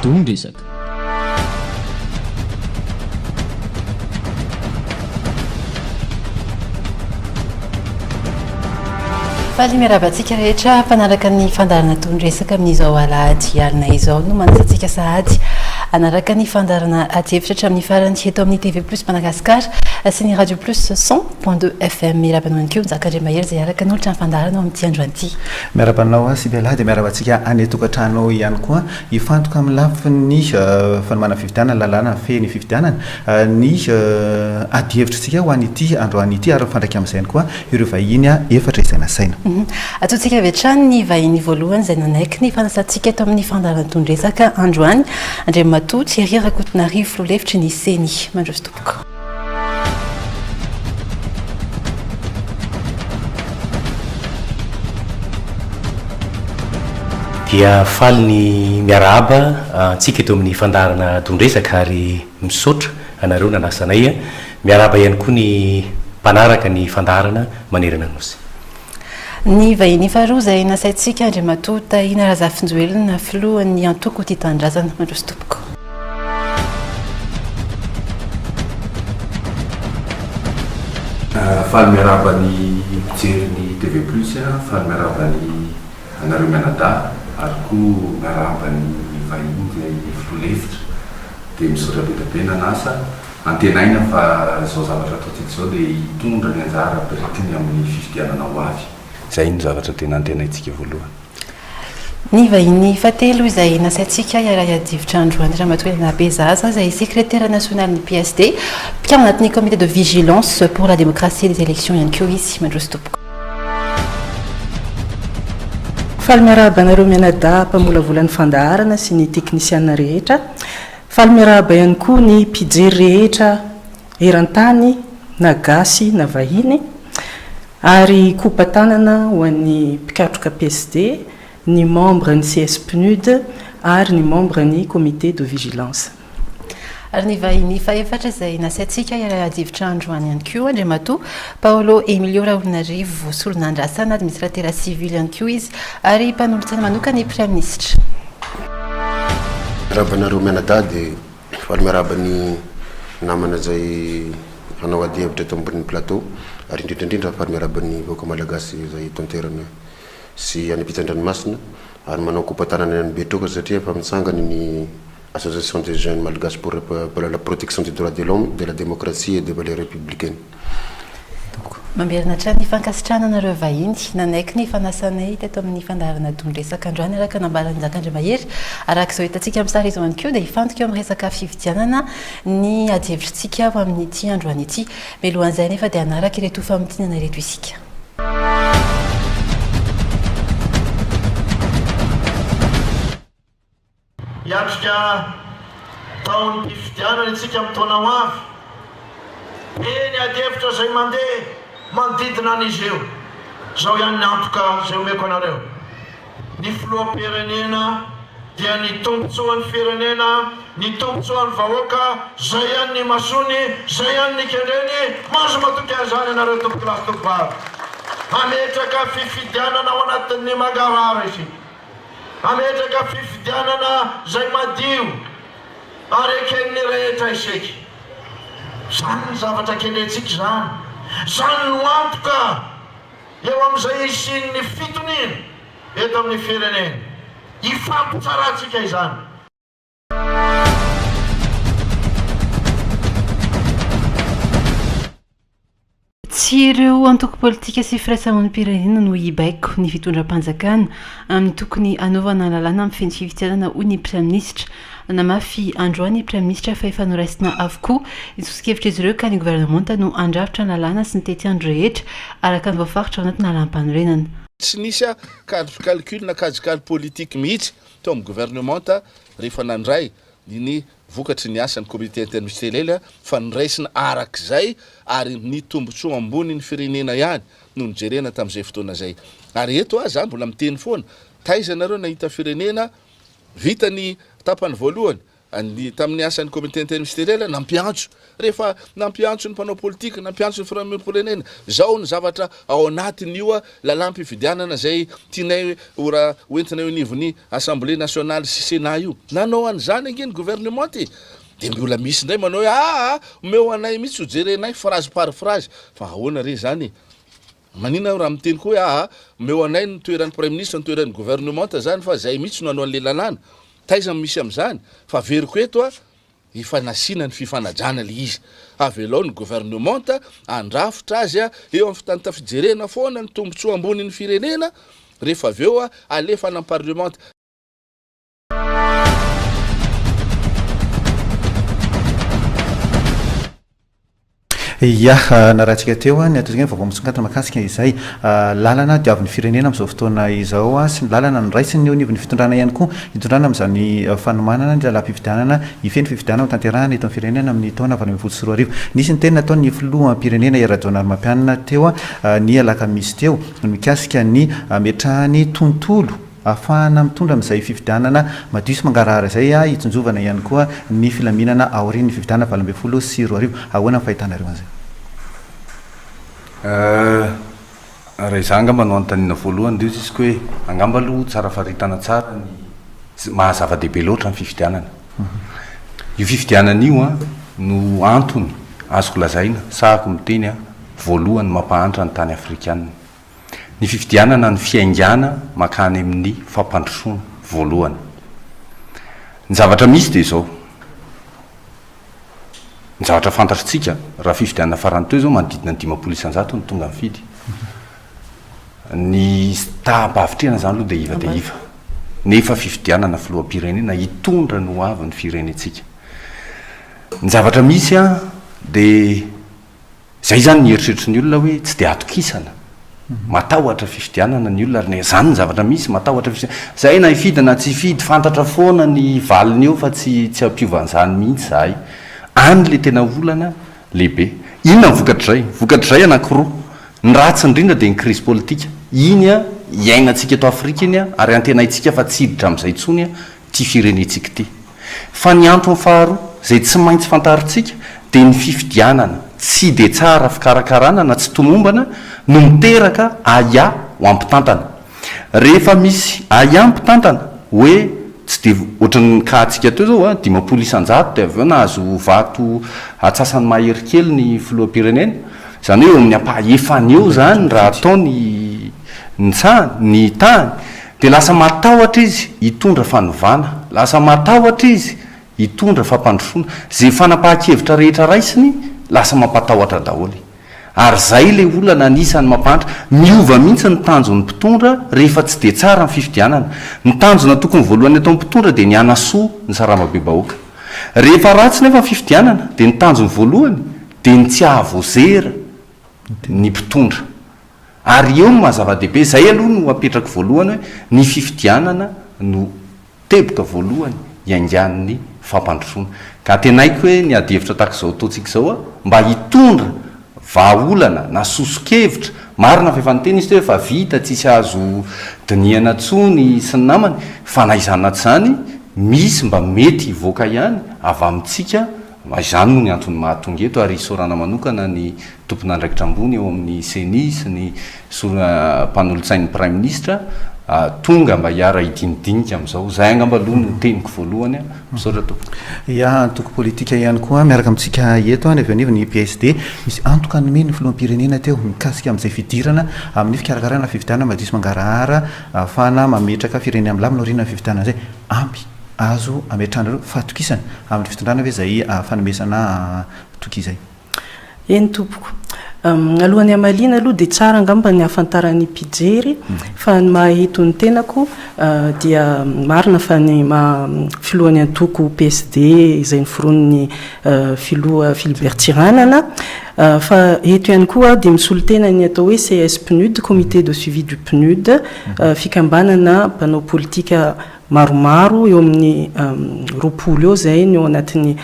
tondresaka faly miarabantsika rehetra mpanaraka ny fandarana tondresaka amin'izao alahady alina izao no manasantsika sahady anaraka ny fandarana atyhevitra hatramin'ny farany eto amin'ny TV plus Madagasikara sy ny radio plus 100.2 FM miarabanao ko njakandre mahery zay araka nolotra ny fandarana amin'ity andro an'ity miarabanao sy alahady miarabantsika any tokantrano ihany koa ifantoka amin'ny lafiny fanomana fividianana lalàna feny fividianana ny adyhevitrantsika ho an'ity andro an'ity ary mifandraika amin'izay ihany koa ireo vahiny efatra isaina saina ataontsika avetrany ny vahiny voalohany izay nanaiky ny fanasantsika eto amin'ny fandarana tondresaka andro any andre matoa Thierry Rakotonarivo filoalefitry ny seny mandroso tompoko dia faly ny miarahaba antsika eto amin'ny fandarana tondresaka ary misaotra anareo nanasanay miarahaba ihany koa ny mpanaraka ny fandarana manerana nosy ny vahiny faharoa izay nasaintsika andre matoa Tahina Razafinjoelina filohan'ny antoko ty tandrazana mandroso tompoko faly miarahaba ny mijery ny TV plus faly miarahaba ny anareo mianadahy ary koa miarahaba ny vahiny zay filoalefitra dia misaotra be nanasa antenaina fa zao zavatra ataontsika zao dia hitondra ny anjara berakiny amin'ny fifidianana ho avy zay ny zavatra tena antenaintsika voalohany ny vahiny fahatelo izay nasaintsika iarahadivotra androany ramatoa Nabezaza izay secrétaire national ny PSD mpikamy anatin'ny comité de vigilance pour la démocratie des élections ihany koa izy mandroso tompoko faly miarahaba anareo mianadahy mpamolavolan'ny fandaharana sy ny teknisiana rehetra faly miarahaba ihany koa ny mpijery rehetra eran-tany na gasy na vahiny ary kopatanana ho an'ny mpikatroka PSD ny membre ny CS-PNUD ary ny membre ny comité de vigilance ary ny vahiny faefatra izay nasaintsika iarahadivotra androany ihany koa andre matoa Paolo Emilio Raolinarivo solon'andrasana administrateur civil ihany koa izy ary mpanolotsana manokana ny prime ministre miarabanareo mianadahy dia faly miarahaba ny namana zay hanao adihevitra eto ambonin'ny plateau ary indrindraindrindra faly miarahaba ny vahoaka malagasy zay tonterana sy any ampitan-dranomasina ary manao kompatanana any Betroka satria efa mitsangany ny association des jeunes malgaches pour la protection des droits de l'homme, de la démocratie et des valeurs républicaines. Mamberina hatrany fankasitrana anareo vahiny nanaiky ny fanasanay teto amin'ny fandarana tondresaka androany araka nambarany zakandre mahery arak'izao hitantsika amin'ny sary izy ihany koa dia hifantoka eo amin'ny resaka fividianana ny adihevitrintsika ho amin'ity androany ity mialohan'izay nefa dia anaraka ireto famotinana ireto isika hiatrika taon'ny mpifidianana itsika amin'ny taona ho avy eny adihevitra zay mandeha manodidina an'izy io zao ihany ny antoka zay omeko anareo ny filoham-pirenena dia ny tombotsoan'ny firenena ny tombotsoan'ny vahoaka zay ihany ny masony zay ihany ny kendreny mazo matoky an'izany anareo tompoky lasy tompobary ametraka fifidianana ao anatin'ny mangarara izy ametraka fifidianana zay madio ary eken'ny rehetra isika zany ny zavatra kendrentsika zany no antoka eo amin'izay isin'ny fitoniny eto amin'ny firenena ifampitsaratsika izany tsy ireo antoko politika sy firaisamoan'ny pirenena no hibaiko ny fitondram-panjakana amin'ny tokony anaovana lalàna amin'ny feny fividianana hoy ny prime ministre namafy androany prime ministre fa efa noraisina avokoa itsosikevitra izy ireo ka ny gouvernemanta no andrafitra ny lalàna sy ny tetiandro rehetra araka ny voafaritra ao anatina lampanorenana tsy nisy calcul na kajikaly politique mihitsy teo amin'ny gouvernemanta rehefa nandray ny vokatry ny asan'ny comité interministériel fa niraisina arak'izay ary ny tombotsoa ambony ny firenena ihany no nijerena tamin'izay fotoana zay ary eto aza mbola miteny foana taiza nareo nahita firenena vita ny tapany voalohany tamin'ny asan'ny comité interministériel nampiantso rehefa nampiantso ny mpanao politika nampiantso ny firenena zao ny zavatra ao anatiny io lalam-pifidianana zay tianay ora oentinay onivony assemblée nationale sy sénat io nanao an'izany angeny gouvernement ty de mbola misy ndray manao hoe omeo anay mihitsy hojerenay phrase par phrase fa ahoana re zany manina raha miteny koa hoe omeo anay ny toeran'ny premier ministre ny toeran'ny gouvernement zany fa zay mihitsy no anao an'le lalàna taiza misy am'izany fa veriko eto ifanasina ny fifanajana le izy avelao ny gouvernement andrafitra azy eo amin'ny fitany fijerena foana ny tombontsoa ambony ny firenena rehefa aveo alefa ny parlement ya narahantsika teo ny atozigny vaovao misongatana makasika izay lalana diavin'ny firenena am'izao fotoana izao sy ny lalana ny raisiny ny onivon'ny fitondrana ihany koa hitondrana am'izany fanomanana ny lalam-pifidianana ifeny fifidianana tanterahana eto amin'ny firenena amin'ny taona valo ambin'ny folo sy roa arivo nisy ny teny nataony filohampirenena Rajonary Mampianana teo ny alakamisy teo mikasika ny metrahany tontolo afahana mitondra amin'izay fifidianana madio sy mangarahara izay hitonjovana ihany koa ny filaminana aorian'ny fifidianana valo ambin'ny folo sy roa arivo ahoana ny fahitanareo an'izay raha izaho angamba no anontaniana voalohany de izy hoe angamba aloha tsara faritana tsara ny mahazava-dehibe loatra ny fifidianana io fifidianana io no antony azoko lazaina sahako miteny voalohany mampahantra ny tany afrikanina ny fifidianana ny fiaingana makany amin'ny fampandrosoana voalohany ny zavatra misy de zao ny zavatra fantatritsika raha fifidianana farany teo zao manodidina ny 500 ny tonga mifidy ny tapavitrena zany aloha de iva nefa fifidianana filoham-pirenena hitondra no avy ny firenetsika ny zavatra misy de zay zany ny eritreritry ny olona hoe tsy de atokisana matahotra fifidianana ny olona ary zany ny zavatra misy matahotra zay na ifidina tsy fidy fantatra foana ny valiny eo fa tsy ampiovan'izany mihitsy zahay any le tena olana lehibe inona vokatrizay anankiroa ny ratsy indrindra de ny crise politika iny iainantsika eto Afrika iny ary antenaitsika fa tsiditra amin'izay tsony ty firenetsika ty fa ny antony faharoa zay tsy maintsy fantaritsika de ny fifidianana tsy de tsara fikarakarana na tsy tomombana no miteraka aya ho ampitantana rehefa misy aya ampitantana hoe tsy de ohatrany kahatsika teo zao 500 de aveo nahazo vato atsasany mahery kely ny filoham-pirenena zany hoe eo amin'ny ampahefany eo zany raha atao ny tany de lasa matahotra izy hitondra fanovana lasa matahotra izy hitondra fampandrosoana zay fanapahan-kevitra rehetra raisiny lasa mampatahotra daholy ary zay le olana anisany mampahatra miova mihitsy ny tanjon'ny mpitondra rehefa tsy de tsara ny fifidianana ny tanjona tokony voalohany atao mpitondra de ny anasoa ny saramabe-bahoaka rehefa ratsy nefa ny fifidianana de ny tanjony voalohany de ny tsy ahavozera ny mpitondra ary eo no mahazava-dehibe zay aloha no apetraka voalohany hoe ny fifidianana no teboka voalohany iaingan'ny fampandrosoana ka tenaiko hoe ny adihevitra tahak'izao ataontsika zao mba hitondra vaolana na soso-kevitra marina fa efa nyteny izy teo efa vita tsisy azo diniana tsony sy ny namany fa na izany aty zany misy mba mety hivoaka ihany avy amintsika izany no ny antony mahatonga eto ary isorana manokana ny tompon'andraikitra ambony eo amin'ny CENI sy ny mpanolotsain'ny prime ministre tonga mba hiara hidinidinika am'izao zay angamba aloha no teniko voalohany misaotra tompo ya antoko politika ihany koa miaraka amintsika eto ny avy anivo ny PSD misy antoka nome ny filoham-pirenena teo mikasika amin'izay fidirana amin'ny fikarakarana fifidianana madio sy mangarahara ahafahana mametraka firenena milamina oriana ny fifidianana zay ampy azo ametrahana fahatokisana amin'ny fitondrana hoe zay fanomesana tokizay eny tompoko alohan'ny amalina aloha de tsara angamba ny afantarany mpijery fa ny maheto ny tenako dia marina fa ny filohan'ny antoko PSD izay ny foroniny filoha Philibert Tsiranana fa eto ihany koa dia misolo tena ny atao hoe CS-PNUD comité de suivi du PNUD fikambanana mpanao politika maromaro eo amin'ny roapolo eo zay ny eo anatin'ny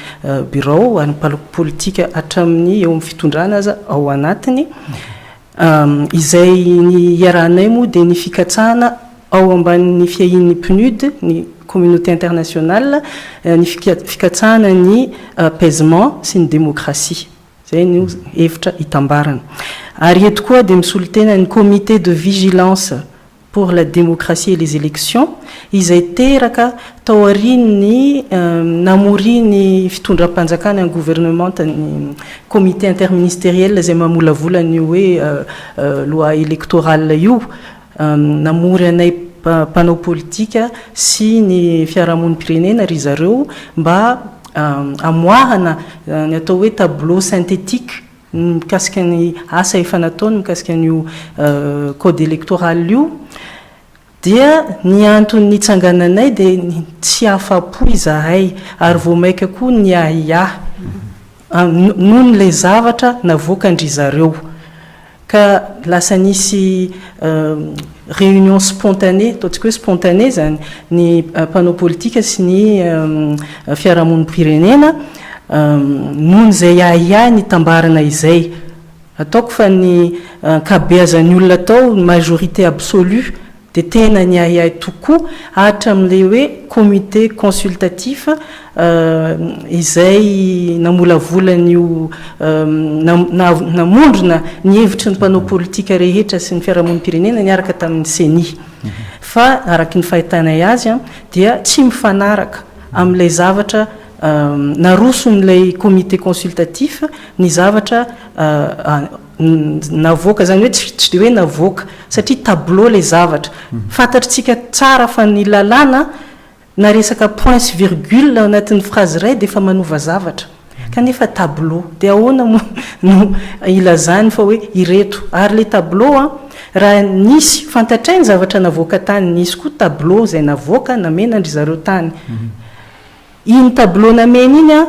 bureau ary politika hatramin'ny eo amin'ny fitondrana aza ao anatiny izay ny iarahanay moa dia ny fikatsahana ao ambanin'ny fiahin'ny PNUD ny communauté internationale ny fikatsahana ny apaisement sy ny démocratie zay ny hevitra hitambarana ary eto koa dia misolo tena ny comité de vigilance pour la démocratie et les élections izay teraka tao arininy namoriny fitondram-panjakana ny gouvernement ny comité interministériel zay mamolavolany hoe loi électorale io namory anay mpanao politika sy ny fiarahamonimpirenena ry zareo mba amoahana ny atao hoe tableau synthétique mikasika ny asa efa nataony mikasika an'io code électoral io dia ny antony tsangananay dia tsy afapo izahay ary vao maika koa ny aia noho ny le zavatra navoakandry zareo ka lasa nisy réunion spontanée ataontsika hoe spontanée zany ny mpanao politika sy ny fiarahamonim-pirenena nohony zay aia ny tambarana izay ataoko fa ny kabeazan'ny olona tao majorité absolue dia tena ny aia tokoa hatram'le hoe comité consultatif izay namolavolanyio namondrona ny hevitry ny mpanao politika rehetra sy ny fiarahamonim-pirenena niaraka tamin'ny CENI fa araky ny fahitanay azy dia tsy mifanaraka amin'ilay zavatra naroson'ilay comité consultatif ny zavatra navoaka zany hoe tsy de hoe navoaka satria tableau le zavatra fantatritsika tsara fa ny lalàna na resaka point sy virgule anatin'ny phrase ray dia efa manova zavatra kanefa tableau dia ahoana no ilazany fa hoe ireto ary le tableau raha nisy fantatrainy zavatra navoaka tany nisy koa tableau zay navoaka namena andry zareo tany iny tableau namena iny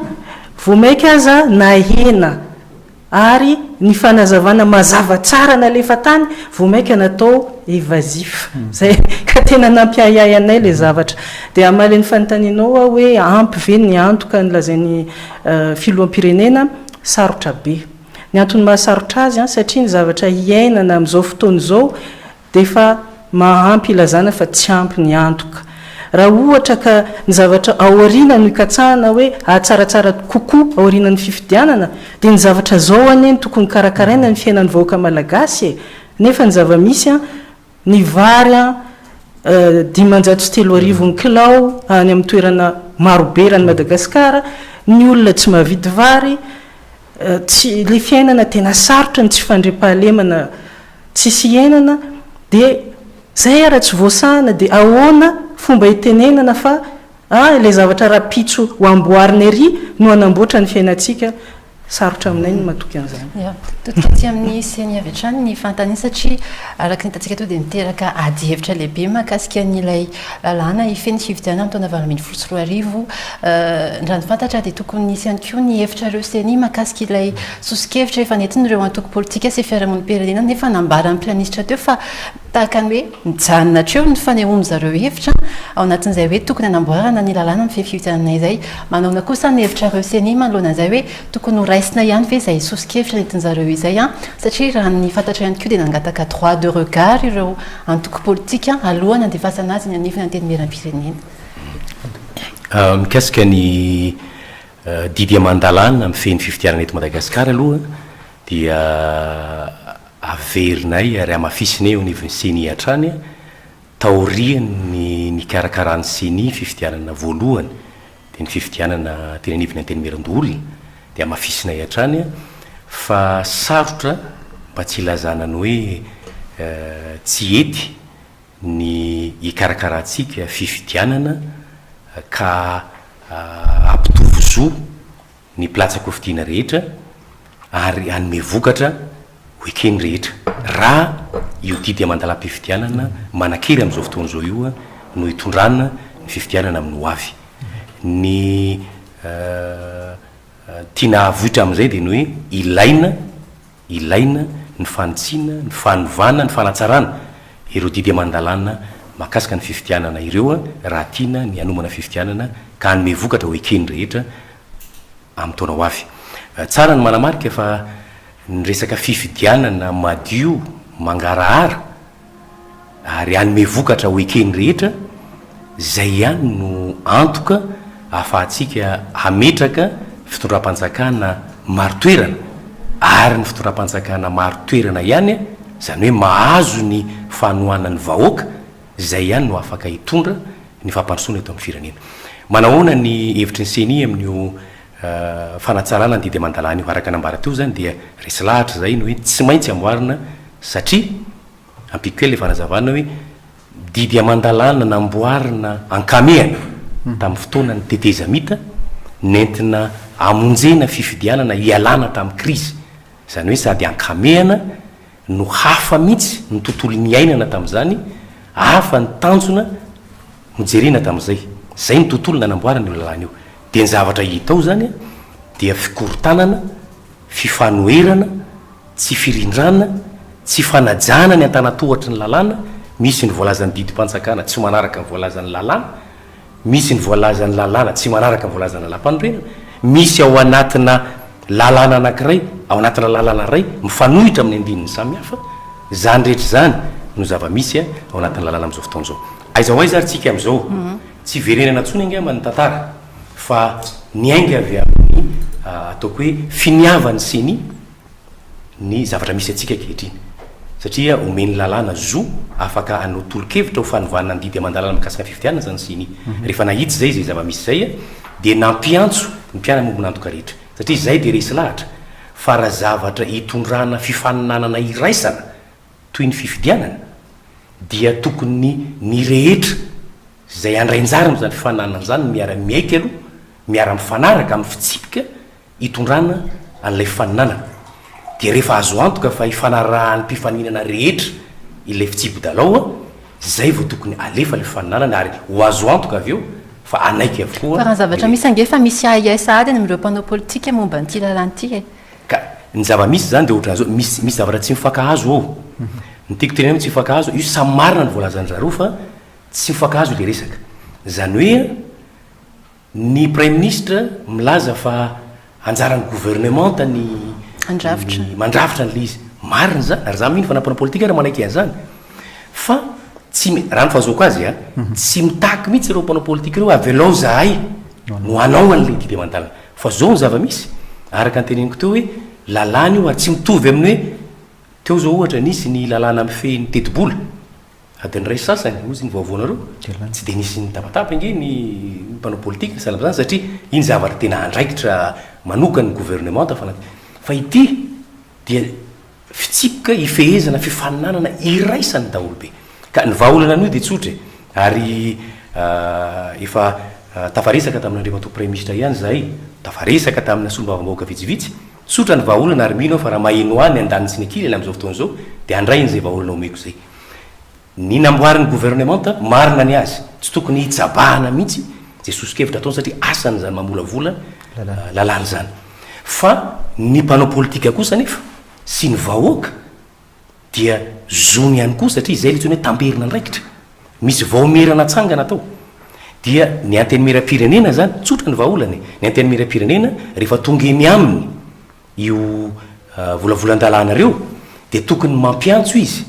vao maika aza nahena ary ny fanazavana mazava tsara nalefa tany vao maika natao évasif zay ka tena nampiayay anay le zavatra dia amaly ny fanontanianao hoe ampy ve ny antoka nylazainy filoham-pirenena sarotra be ny antony mahasarotra azy satria ny zavatra iainana amin'izao fotoana izao dia efa mahampy ilazana fa tsy ampy ny antoka raha ohatra ka ny zavatra aorina no ikatsahana hoe atsaratsara kokoa aorinany fifidianana dia ny zavatra zao any tokony karakaraina ny fiainany vahoaka malagasy nefa ny zava-misy ny vary 503 ny kilao any amin'ny toerana marobe rany Madagasikara ny olona tsy mahavidy vary tsy le fiainana tena sarotra ny tsy fandre-pahalemana tsisy iainana dia zay raha tsy voasahana dia ahoana fomba hitenenana fa le zavatra rapitso ho amboariny ery no anamboatra ny fiainantsika sarotra aminay ny matoky an'izany totika ty amin'ny seny avy hatrany ny fantany satria araka nitatsika to dia miteraka ady hevitra lehibe mahakasika n'ilay lalàna ifeny fividiana amtaona 2024 raha ny fantatra dia tokony nisy ihany koa ny hevitrareo seny mahakasika ilay sosikevitra efa nentin'ireo antoko politika sy fiarahamonim-pirenena nefa nambara amin'ny planisitra teo fa tahaka ny hoe mijanona treo ny fanehoany zareo hevitra ao anatin'izay hoe tokony hanamboarana ny lalàna amin'ny fividianana izay manaona kosa ny hevitrareo seny manoloana izay hoe tokony ho raisina ihany ve izay sosikevitra nentin'izareo izay satria raha ny fantatra ihany koa dia nangataka droit de regard ireo antoko politika alohany andefasana azy ny anivony anteny meram-pirenena mikasika ny didy amandalana amin'ny feny fifidianana eto Madagasikara aloha dia averinay ary amafisiny eo ny seny hatrany taoriany ny karakarany seny fifidianana voalohany dia ny fifidianana teny anivony anteny meran-dolona dia amafisinay hatrany fa sarotra mba tsy ilazanany hoe tsy ety ny hikarakarantsika fifidianana ka ampitovo zo ny platsako fidiana rehetra ary anome vokatra hoekeny rehetra raha io didy amandala-pifidianana manakery amin'izao fotoana zao io no hitondrana ny fifidianana amin'ny ho avy ny tiana avoitra amin'izay dia ny hoe ilaina ny fanotsiana ny fanovana ny fanatsarana ireo didy amandalana mahakasika ny fifidianana ireo raha tiana ny anomana fifidianana ka anome vokatra hoekeny rehetra amin'ny taona ho avy tsara ny manamarika fa ny resaka fifidianana madio mangarahara ary anyme vokatra hoekeny rehetra zay ihany no antoka ahafahantsika hametraka fitondram-panjakana maro toerana ary ny fitondram-panjakana maro toerana ihany zany hoe mahazo ny fanohanany vahoaka zay ihany no afaka hitondra ny fampandrosoana eto amin'ny firenena. Manahoana ny hevitry ny seni amin'io fanatsarana ny didy mandalana io araka nambara teo zany dia resy lahatra zay no hoe tsy maintsy amboarina satria ampiko kely le fanazavana hoe didy amandalana namboarina ankamehana tamin'ny fotoana ny tetezamita nentina amonjena fifidianana ialana tamin'ny krizy zany hoe sady ankamehana no hafa mihitsy ny tontolo ny ainana tamin'izany hafa ny tanjona nojerena tamin'izay zay ny tontolo nanamboarana io lalàna io dia ny zavatra hitao zany dia fikorotanana fifanoherana tsy firindrana tsy fanajana ny antanatohatry ny lalàna misy ny voalazany didim-panjakana tsy manaraka ny voalazany lalàna misy ny voalazany lalàna tsy manaraka ny voalazany lalam-panorena misy ao anatina lalàna anankiray ao anatina lalàna ray mifanohitra amin'ny andininy samihafa zany rehetra zany no zava-misy ao anatin'ny lalàna amin'izao fotoan'izao aiza ho aiza ary tsika amin'izao tsy verenana ntsony anga man'ny tantara fa ny ainga avy amin'ny ataoko hoe finiavany seny ny zavatra misy atsika kehitriny satria omeny lalàna zo afaka anotolo-kevitra ho fanovanana ny didy amandalana mikasika fifidianana zany seny rehefa nahitsy zay zay zava-misy zay dia nampiantso ny mpiana mombonantoka rehetra satria zay dia resy lahatra fa raha zavatra hitondrana fifaninanana iraisana toy ny fifidianana dia tokony ny rehetra zay andrainjariny zany fifaninanana zany miara-miaiky aloha miara-mifanaraka amin'ny fitsipika hitondrana an'ilay fifaninanana dia rehefa azo antoka fa hifanarahan'ny mpifaninana rehetra ilay fitsipy-dalao zay vao tokony alefa le fifaninanana ary ho azo antoka avy eo fa anaiky avokoa fa raha zavatra misy angefa misy aiasady any amin'ireo mpanao politika momba nyity lalàn'ity ka ny zava-misy zany dia ohatran'izao misy zavatra tsy mifankahazo ao ny tiako tenena tsy mifankahazo io samy marina ny voalazany zareo fa tsy mifankahazo le resaka zany hoe ny prime ministre milaza fa anjaran'ny gouvernementa ny mandravitra n'le izy marina zany ary za mino fa nampana politika raha manaiky an'izany fa tsy raha ny fahazoko azy tsy mitaky mihitsy ireo mpanao politika ireo avy alao zahay no anao an'le didy amandalana fa zao ny zava-misy araka ny teneniko teo hoe lalàna io ary tsy mitovy amin'ny hoe teo zao ohatra nisy ny lalàna mifehy ny tetibola adiny ray sasany ozy ny vaovaonareo tsy dia nisy ny tapatapa inge ny mpanao politika salamzany satria iny zavatra tena andraikitra manokany gouvernementa fa ity dia fitsipika ifehezana fifaninanana iraisany daholo be ka ny vahaolana an'io dia tsotra ary efa tafaresaka tamin'andriamato premier ministre ihany zahay tafaresaka tamin'ny solom-bavambahoaka vitsivitsy tsotra ny vahaolana ary mino fa raha maheno any andanitsiny akily ila amin'izao fotoana zao dia andrainy zay vahaolana omeko zay ny namboarin'ny gouvernementa marina ny azy tsy tokony hitsabahana mihitsy jesosy kevitra ataony satria asany zany mamolavola lalàna zany fa ny mpanao politika kosa nefa sy ny vahoaka dia zony ihany koa satria zay letsony hoe tamperina ndraikitra misy vaomerana tsangana atao dia ny antenimera-pirenena zany tsotra ny vahaolany ny antenimera-pirenena rehefa tonga eny aminy io volavolan-dalanareo dia tokony mampiantso izy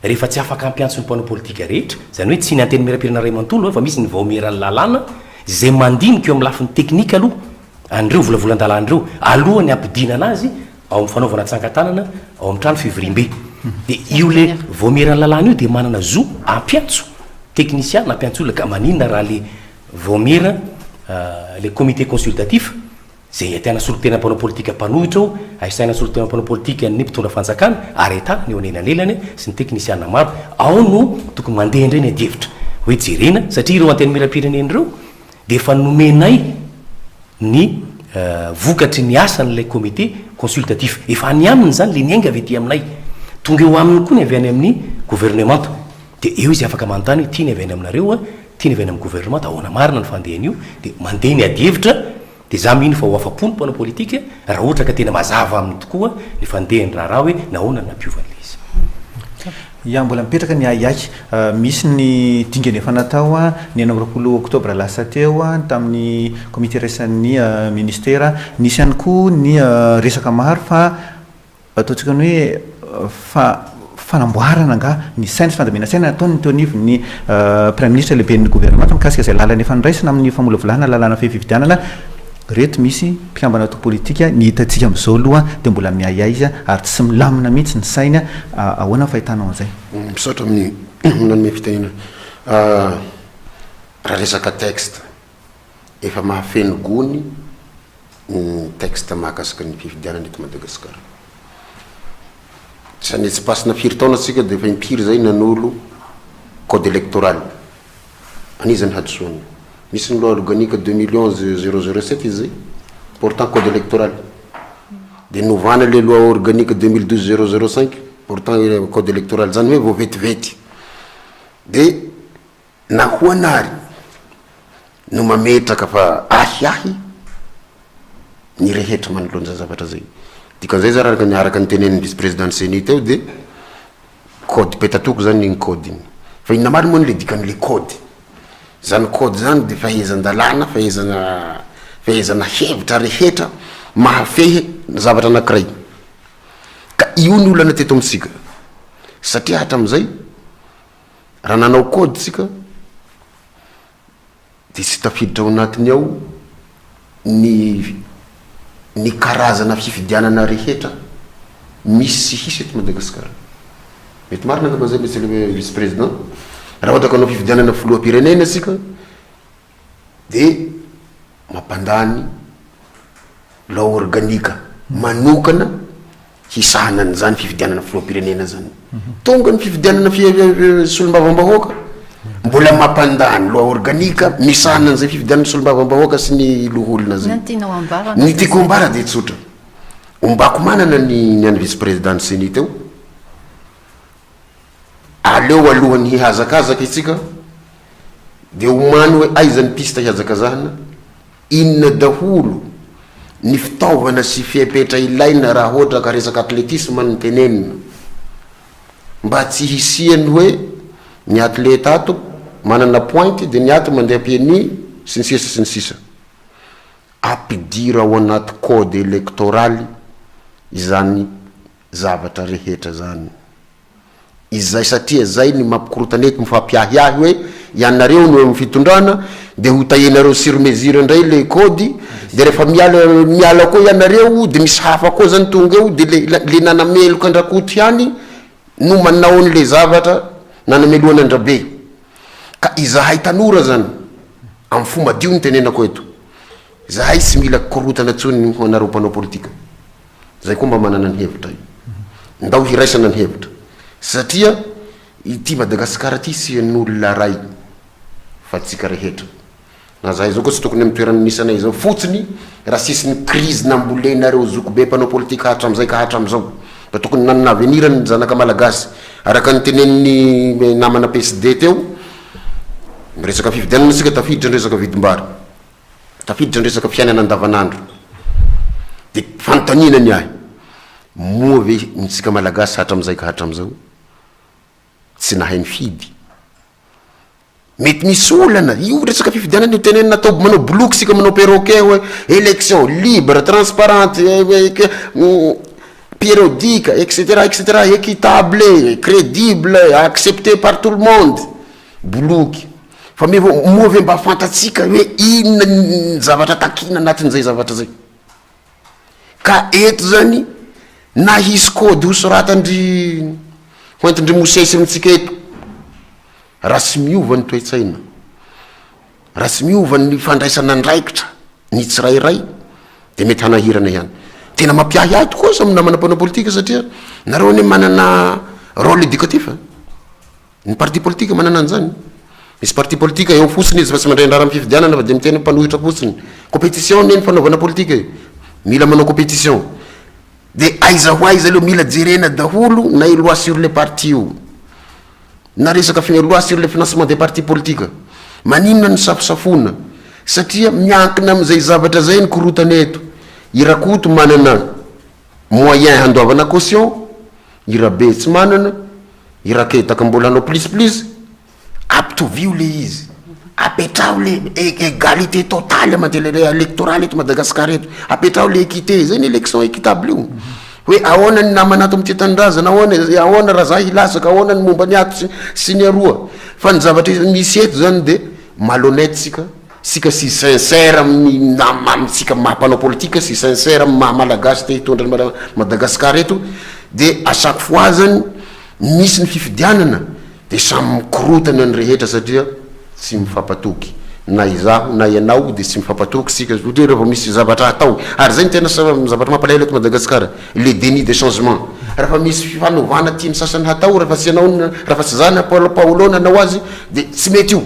rehefa tsy afaka ampiantso ny mpanao politika rehetra zany hoe tsy ny antenimera-pirenena ray manontolo fa misy ny vaomerany lalàna zay mandinika eo amin'ny lafiny teknika aloha an'ireo volavolan-dalan'ireo alohany ampidinana azy ao amin'ny fanaovana tsangatanana ao amin'ny trano fivirimbe dia io le vaomerany lalàna io dia manana zo ampiantso teknisiana ampiantso olona ka maninona raha le vaomera le comité consultatif zay atiana solotena mpanao politika mpanohitra ao aisaina solotena mpanao politika ny mpitondra fanjakana ary etana ny eo anenanelany sy ny teknisiana maro ao no tokony mandeha indray ny adevitra hoe jerena satria ireo antenimera-pirenena ireo dia efa nomenay ny vokatry ny asan'lay comité consultatif efa any aminy zany le niainga avy ety aminay tonga eo aminy koa ny avy any amin'ny gouvernementa dia eo izy afaka manontany hoe tiany avy any aminareo tiany avy any amin'ny gouvernementa ahoana marina ny fandehan'io dia mandeha ny adevitra dia za mino fa ho afapony mpanao politika raha ohatra ka tena mazava aminy tokoa ny fandehany raharaha hoe nahoana nampiovan'le izy ia mbola mipetraka ny aiaiky misy ny dingany efa natao ny 9 oktobra lasa teo tamin'ny comité raisan'ny ministera nisy ihany koa ny resaka maro fa ataontsika ny hoe fanamboarana nga ny saina sy fandamina saina ataony teonivo ny premier ministre lehibe ny gouvernement mikasika izay lalany fandraisana amin'ny famolavolana lalàna fifidianana reto misy mpikambana to politika ny hitantsika amin'izao aloha dia mbola miayay izy ary tsy milamina mihitsy ny saina ahoana fahitanao an'izay misaotra amin'ny nanome fitenena raha resaka texte efa mahafeno gony ny texte mahakasika ny fifidianana eto Madagasikara sany tsy pasina firy taona atsika dia efa impiry zay nanolo code électoral anizany hadisoana misy ny loi organique 2011-007 izy zay portant code électoral dia novana le loi organique 2012-005 portant code électoral zany hoe vao vetivety dia nahoanary no mametraka fa ahiahy ny rehetra manoloana zavatra zay dikan'izay za raha niaraka ny tenen'ny vice président seni teo dia code petatoko zany igny code igny fa inona mary moa ny le dikan'le code zany code zany dia fahaizan-dalàna fahezana hevitra rehetra mahafehy zavatra anankiray ka io ny olana teto amintsika satria hatramin'izay raha nanao code tsika dia tsy tafiditra ao anatiny ao ny karazana fifidianana rehetra misy sy hisy eto Madagasikara mety marina angamba zay misy le vice président raha ohatra ka anao fifidianana filoam-pirenena asika dia mampandany loi organique manokana hisahanany zany fifidianana filoam-pirenena zany tonga ny fifidianana solombavam-bahoaka mbola mampandany loi organique misahanany zay fifidianana solombavam-bahoaka sy ny loholona zay ny tiako ambara dia tsotra ombako manana ny any vice président seni teo aleo alohany hihazakazaka itsika dia omany hoe aizany piste hihazakazahana inona daholo ny fitaovana sy fiapetra ilaina raha ohatra ka resaka atletisme ny tenenina mba tsy hisiany hoe ny atleta ato manana pointe dia ny ato mandeha pieni sy ny sisa sy ny sisa ampidira ao anaty code électoraly izany zavatra rehetra zany izay satria zay ny mampikorotanety mifampiahiahy hoe ianareo no amin'ny fitondrana dia ho tahenareo sur mesure indray le code dia rehefa miala koa ianareo dia misy hafa koa zany tonga eo dia le nanameloka andrakoty ihany no manao n'le zavatra nanameloana andrabe ka izahay tanora zany amin'ny fomba dio ny tenenako eto zahay tsy mila korotana tsony anareo mpanao politika zay koa mba manana ny hevitra io ndao hiraisana ny hevitra satria ity Madagasikara ty sy an'olona ray fa tsika rehetra na zahay zao koa tsy tokony amin'ny toerana nisanay zao fotsiny raha sisy ny crise nambolenareo zoko be mpanao politika hatram'izay ka hatram'izao fa tokony nanana avenir ny zanaka malagasy araka ny tenen'ny namana PSD teo resaka fifidianana sika tafiditra ny resaka vidim-bary tafiditra ny resaka fiainana andavanandro dia fanotaninany ahy moa ve nitsika malagasy hatram'izay ka hatram'izao tsy nahay ny fidy mety misy olana io resaka fifidianana io tenenina atao manao bloky sika manao perroquet hoe élection libre transparente périodique etc équitable crédible accepté par tout le monde bloky fa moa ve mba fantatsika hoe inona ny zavatra takina anatin'izay zavatra zay ka eto zany na hisy code hosoratandry hoentindry mosesy amintsika eto raha tsy miova ny toetsaina raha tsy miova ny fandraisana ndraikitra ny tsirairay dia mety hanahirana ihany tena mampiahiahy tokoa samy namana mpanao politika satria nareo ne manana rôle éducatif ny parti politique manana an'izany misy parti politique eo fotsiny izy fa tsy mandray andrara amin'ny fifidianana fa dia miteny mpanohitra fotsiny compétition neny fanaovana politika mila manao compétition dia aiza ho aiza aleo mila jerena daholo na loi sur les partis io na resaka loi sur le financement des partis politique maninona ny safosafona satria miankina amin'izay zavatra zay ny korotana eto irakoto manana moyen handoavana caution irabe tsy manana iraketaka mbola hanao plus aptovio le izy apetrao le égalité totale amandelele électorale eto Madagasikara eto apetrao le équité zay ny élection équitable io hoe ahoana ny namanato am'tetandrazana ahoana raha za ilasaka ahoana ny momba ny ato sy ny aroa fa ny zavatra misy eto zany de malhonnête sika sy sincère amitsika mahampanao politika sy sincère am mahamalagasy te hitondra Madagasikara eto de à chaque fois zany misy ny fifidianana de samy mikorotana ny rehetra satria tsy mifampatoky na izaho na ianao de tsy mifampatoky sika rehefa misy zavatra atao ary zay ny tena zavatra mampalahelo eto Madagasikara le déni de changement rehefa misy fifanovana tiany sasany hatao rehefa tsy anao rehefa tsy zany paolona anao azy de tsy mety io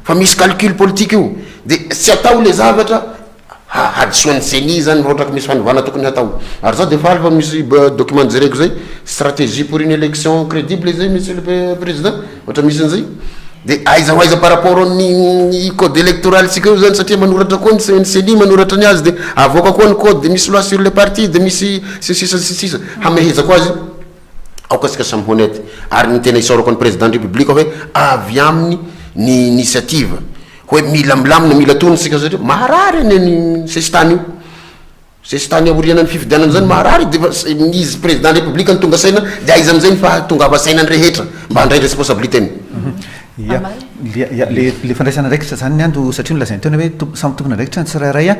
fa misy calcul politique io de tsy atao le zavatra hadisoan'ny seni zany ohatraka misy fanovana tokony hatao ary zao de faly fa misy document jereko zay stratégie pour une élection crédible zay monsieur le président ohatra misy an'izay de aiza par rapport ny code électoral sika io zany satria manoratra koa ny seni manoratra ny azy de avoaka koa ny code de misy loi sur les partis de misy sisa hameheza koa azy aoka sika samy honnête ary ny tena isaorako ny président de république hoe avy aminy ny initiative hoe mila milamina mila tony sika satria maharary ny sesitany io sesitany aoriana ny fifidianana zany maharary de izy président de république ny tonga saina de aiza am'izay ny fa tongava sainany rehetra mba handray responsabilité-ny le fandraisana raikitra zany ando satria nolazainy tena hoe samy tokony andraikitra ny tsirairay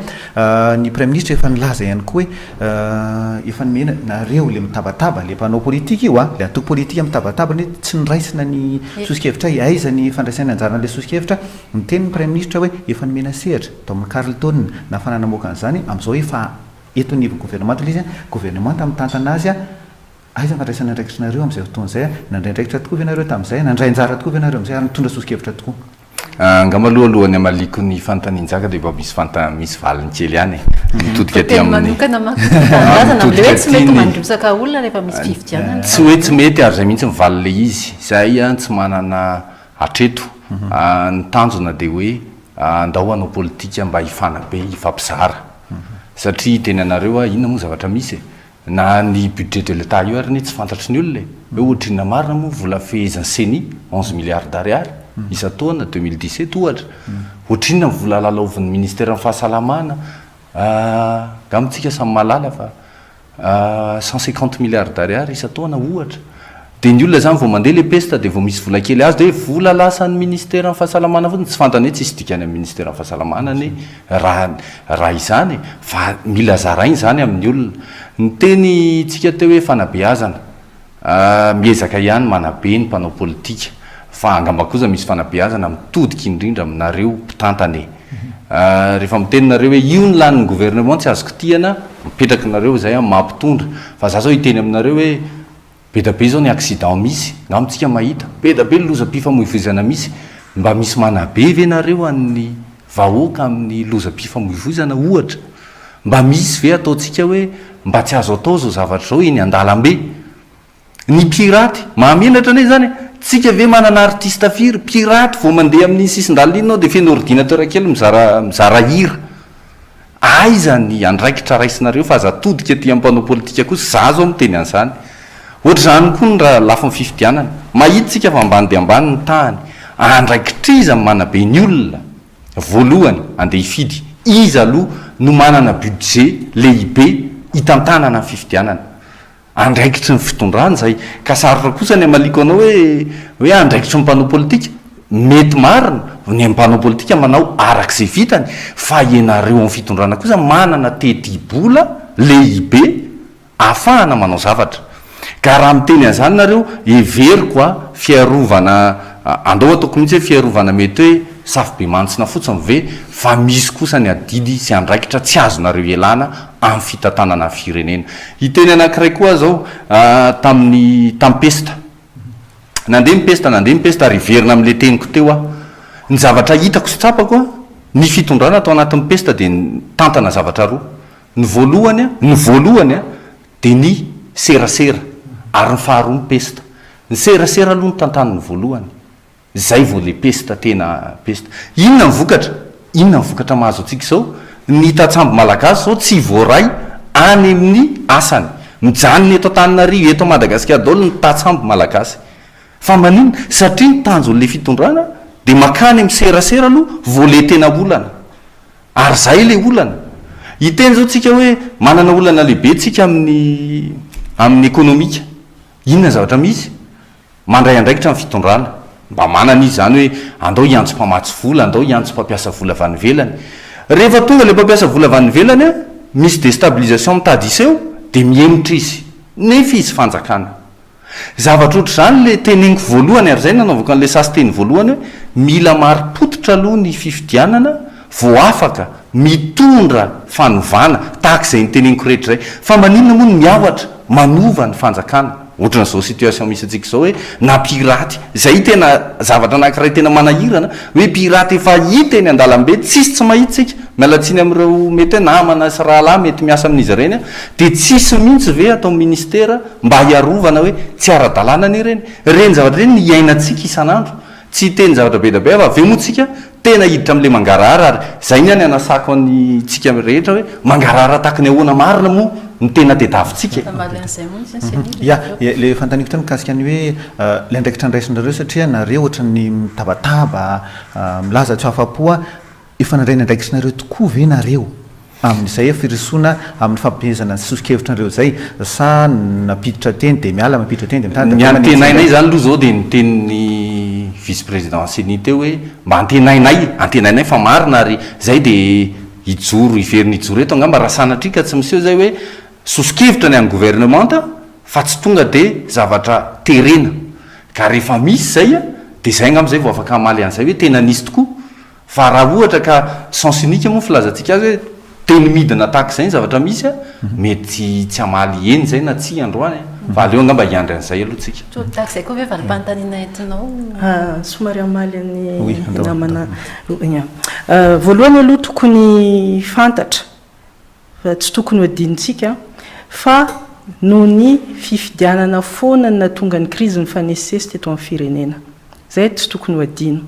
ny premier ministre efa nilaza ihany koa hoe efa nomena nareo le mitabataba le mpanao politika io le atoko politika mitabataba ny tsy niraisina ny sosikevitra aiza ny fandraisana anjara n'le sosikevitra ny teny premier ministre hoe efa nomena sehatra atao amin'ny Carleton na fananamoaka an'izany am'izao efa eto ny gouvernement izy gouvernement mitantana azy aiza fandraisana andraikitrareo am'izay fotoan'izay nandraindraikitra tokoa venareo tam'izay nandray anjara tokoa venareo am'izay ary mitondra sosikevitra tokoa angamalohalohan'ny amaliko ny fanontanianjaka de mba misy valiny kely ihany mitodika aty tsy hoe tsy mety ary zay mihitsy mivaly le izy zay tsy manana atreto ny tanjona de hoe andao anao politika mba hifana be hifampizara satria teny anareo inona moa zavatra misy na ny budget de l'état io ary ny tsy fantatry ny olona hoe ohatrina marina moa vola fehezany seni 11 milliards d'ariary isa-taona 2017 ohatra ohatrinona vola lalaovan'ny ministère ny fahasalamana gamitsika samy malala fa 150 milliards d'ariary isa-taona ohatra de ny olona zany vao mandeha le pesta de vao misy vola kely azy de vola lasan'ny ministère ny fahasalamana fotsiny tsy fantany hoe tsisy dikany amin'ny ministère ny fahasalamana ny raha izany fa mila zarainy zany amin'ny olona ny teny tsika teo hoe fanabeazana miezaka ihany manabe ny mpanao politika fa angambakoza misy fanabeazana mitodika indrindra aminareo mpitantany rehefa mitenynareo hoe io ny laniny gouvernement tsy azoko tiana mipetraka nareo zay mampitondra fa za zao hiteny aminareo hoe bedabe zao ny accident misy ngamitsika mahita bedabe ny lozam-pifamoivozana misy mba misy manabe ve nareo an'ny vahoaka amin'ny lozam-pifamoivozana ohatra mba misy ve ataotsika hoe mba tsy azo atao zao zavatra zao eny andalambe ny piraty mahamenatra ane zany tsika ve manana artiste firy piraty vao mandeha amin'ny sisin-dalina inao de feno ordinateur kely mizara hira aiza ny andraikitra raisinareo fa aza todika ty ampanao politika kosa za zao miteny an'izany ohatra zany koa ny raha lafa fifidianana mahitsika fa ambany de ambany ny tahany andraikitriza manabe ny olona voalohany andeha hifidy izy aloha no manana budget lehibe hitantanana ny fifidianana andraikitry ny fitondrany zay ka sarotra kosa ny amaliko anao hoe andraikitry ny mpanao politika mety marina ny mpanao politika manao arak'izay vitany fa ianareo amin'ny fitondrana kosa manana tedibola lehibe ahafahana manao zavatra ka raha miteny an'izany nareo everiko fiarovana andao ataoko mihitsy hoe fiarovana mety hoe safy be mantsina fotsiny ve fa misy kosa ny adidy sy andraikitra tsy azonareo elana amin'ny fitantanana firenena hiteny anankiray koa zao tamin'ny pesta nandeha mipesta ary verina am'le teniko teo ny zavatra hitako sy tsapako ny fitondrana atao anatin'ny pesta de tantana zavatra roa ny voalohany de ny serasera ary ny faharoa ny pesta ny serasera aloha ny tantanany voalohany zay vao le pesta tena pesta inona ny vokatra mahazo atsika zao ny tatsambo malagasy zao tsy voaray any amin'ny asany mijanony eto Antananarivo eto Madagasikara daholo ny tatsambo malagasy fa manino satria ny tanjon'le fitondrana de makany amin'ny serasera aloha vao le tena olana ary zay le olana hiteny zao tsika hoe manana olana lehibe tsika amin'ny amin'ny ekonomika inona zavatra misy mandray andraikitra ny fitondrana mba manana izy zany hoe andao iantso mpamatsy vola andao iantso mpampiasa vola vanivelany rehefa tonga le mpampiasa vola vanivelany a misy déstabilisation mitady iseo de miemotra izy nefa izy fanjakana zavatra oatra zany le teneniko voalohany ary zay nanaovako an'le sasy teny voalohany hoe mila maripototra aloha ny fifidianana vo afaka mitondra fanovana tahak'izay ny teneniko rehetra zay fa maninona moa ny miavatra manova ny fanjakana ohatran'izao situation misy atsika zao hoe na piraty zay tena zavatra anankiray tena manahirana hoe piraty efa hita eny an-dalambe tsisy tsy mahitsika mialatsiny am'ireo mety namana sy rahalahy mety miasa amin'izy ireny a de tsisy mihitsy ve atao ministera mba hiarovana hoe tsy ara-dalàna ny reny zavatra reny ny iainantsika isan'andro tsy teny zavatra be da be fa ave moatsika tena hiditra am'le mangarara ary zay ny any anasako ny tsika rehetra hoe mangarara tahaka ny ahoana marina moa ny tena tedavitsika ya le fantaniko tany mikasika ny hoe le ndraikitra ndraisinareo satria nareo ohatra ny mitabataba milaza tsy afapoa efa nandraina ndraikitrinareo tokoa ve nareo amin'izay firisoana amin'ny fampihezana sosikevitranareo zay sa napiditra teny de miala mapiditra teny de ny antenainay zany aloha zao de ny tenin'ny vice président seni teo hoe mba antenainay fa marina ary zay de ijoro iveriny ijoro eto angamba raha sanatrika tsy miseho zay hoe sosikevitra ny an'ny gouvernementa fa tsy tonga de zavatra terena ka rehefa misy zay a de zay angambazay vo afaka amaly an'izay hoe tena nisy tokoa fa raha ohatra ka sens unique moa filazantsika azy hoe teny midina tahaka zay ny zavatra misy a mety tsy amaly eny zay na tsy androany fa aleo angamba hiandry an'izay aloha tsika zay koa ve valim-pantanina entinao somary amaly any namana voalohany aloha tokony fantatra fa tsy tokony hoadinitsika fa noho ny fifidianana foana na tonga ny krizy ny fanesesy teto amin'ny firenena zay tsy tokony hoadino